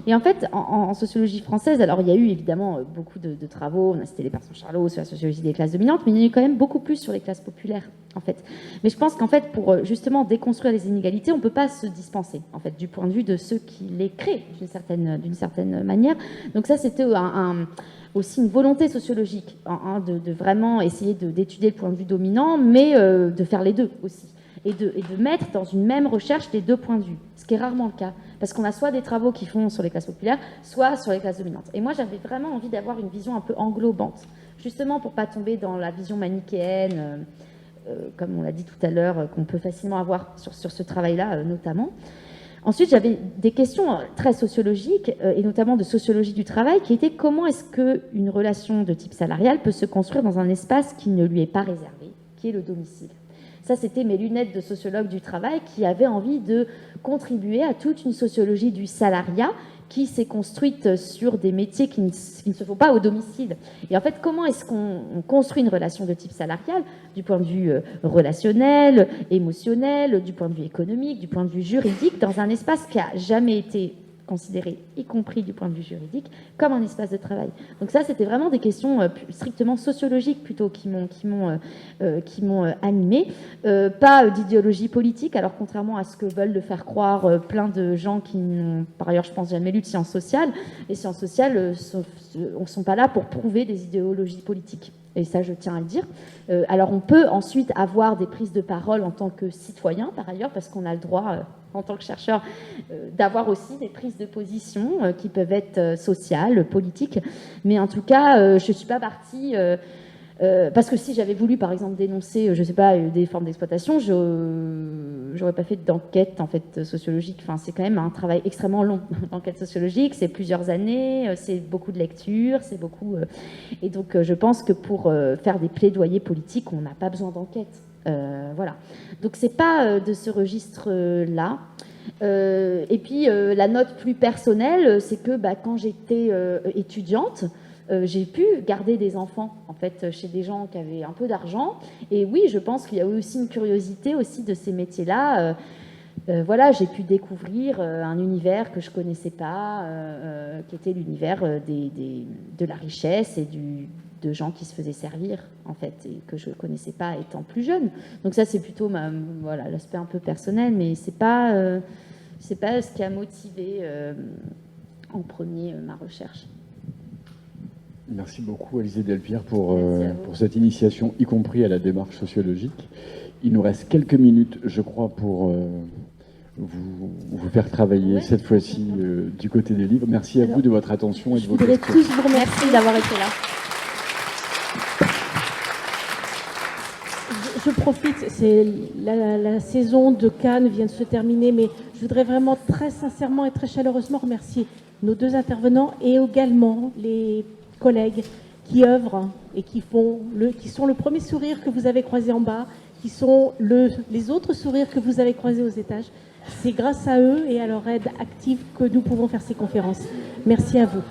Et en fait, en sociologie française, alors il y a eu évidemment beaucoup de travaux, on a cité les Persson Charlot sur la sociologie des classes dominantes, mais il y en a eu quand même beaucoup plus sur les classes populaires, en fait. Mais je pense qu'en fait, pour justement déconstruire les inégalités, on ne peut pas se dispenser, en fait, du point de vue de ceux qui les créent, d'une certaine manière. Donc ça, c'était aussi une volonté sociologique, de vraiment essayer d'étudier le point de vue dominant, mais de faire les deux aussi. Et de mettre dans une même recherche les deux points de vue, ce qui est rarement le cas, parce qu'on a soit des travaux qui font sur les classes populaires, soit sur les classes dominantes. Et moi, j'avais vraiment envie d'avoir une vision un peu englobante, justement pour pas tomber dans la vision manichéenne, comme on l'a dit tout à l'heure, qu'on peut facilement avoir sur ce travail-là, notamment. Ensuite, j'avais des questions très sociologiques, et notamment de sociologie du travail, qui étaient comment est-ce qu'une relation de type salarial peut se construire dans un espace qui ne lui est pas réservé, qui est le domicile. Ça, c'était mes lunettes de sociologue du travail qui avaient envie de contribuer à toute une sociologie du salariat qui s'est construite sur des métiers qui ne se font pas au domicile. Et en fait, comment est-ce qu'on construit une relation de type salarial du point de vue relationnel, émotionnel, du point de vue économique, du point de vue juridique, dans un espace qui n'a jamais été considéré, y compris du point de vue juridique, comme un espace de travail. Donc ça, c'était vraiment des questions strictement sociologiques plutôt qui m'ont animée, pas d'idéologie politique. Alors contrairement à ce que veulent le faire croire plein de gens qui n'ont, par ailleurs, je pense, jamais lu de sciences sociales, les sciences sociales ne sont pas là pour prouver des idéologies politiques. Et ça, je tiens à le dire. Alors, on peut ensuite avoir des prises de parole en tant que citoyen, par ailleurs, parce qu'on a le droit, en tant que chercheur, d'avoir aussi des prises de position qui peuvent être sociales, politiques. Mais en tout cas, je ne suis pas partie... parce que si j'avais voulu, par exemple, dénoncer, je ne sais pas, des formes d'exploitation, j'aurais pas fait d'enquête en fait sociologique. Enfin, c'est quand même un travail extrêmement long, l'enquête sociologique. C'est plusieurs années, c'est beaucoup de lectures, c'est beaucoup. Et donc, je pense que pour faire des plaidoyers politiques, on n'a pas besoin d'enquête. Voilà. Donc, c'est pas de ce registre-là. Et puis, la note plus personnelle, c'est que quand j'étais étudiante. J'ai pu garder des enfants en fait chez des gens qui avaient un peu d'argent, et oui, je pense qu'il y a eu aussi une curiosité aussi de ces métiers-là. Voilà, j'ai pu découvrir un univers que je connaissais pas, qui était l'univers de la richesse et de gens qui se faisaient servir en fait, et que je connaissais pas étant plus jeune. Donc ça, c'est plutôt voilà, l'aspect un peu personnel, mais c'est pas ce qui a motivé en premier ma recherche. Merci beaucoup, Alizée Delpierre, pour cette initiation, y compris à la démarche sociologique. Il nous reste quelques minutes, je crois, pour vous faire travailler, cette fois-ci, du côté des livres. Merci à vous de votre attention et de vos questions. Je voudrais tous vous remercier d'avoir été là. Je profite, c'est la saison de Cannes vient de se terminer, mais je voudrais vraiment très sincèrement et très chaleureusement remercier nos deux intervenants et également les collègues qui œuvrent et qui sont le premier sourire que vous avez croisé en bas, qui sont les autres sourires que vous avez croisés aux étages. C'est grâce à eux et à leur aide active que nous pouvons faire ces conférences. Merci à vous.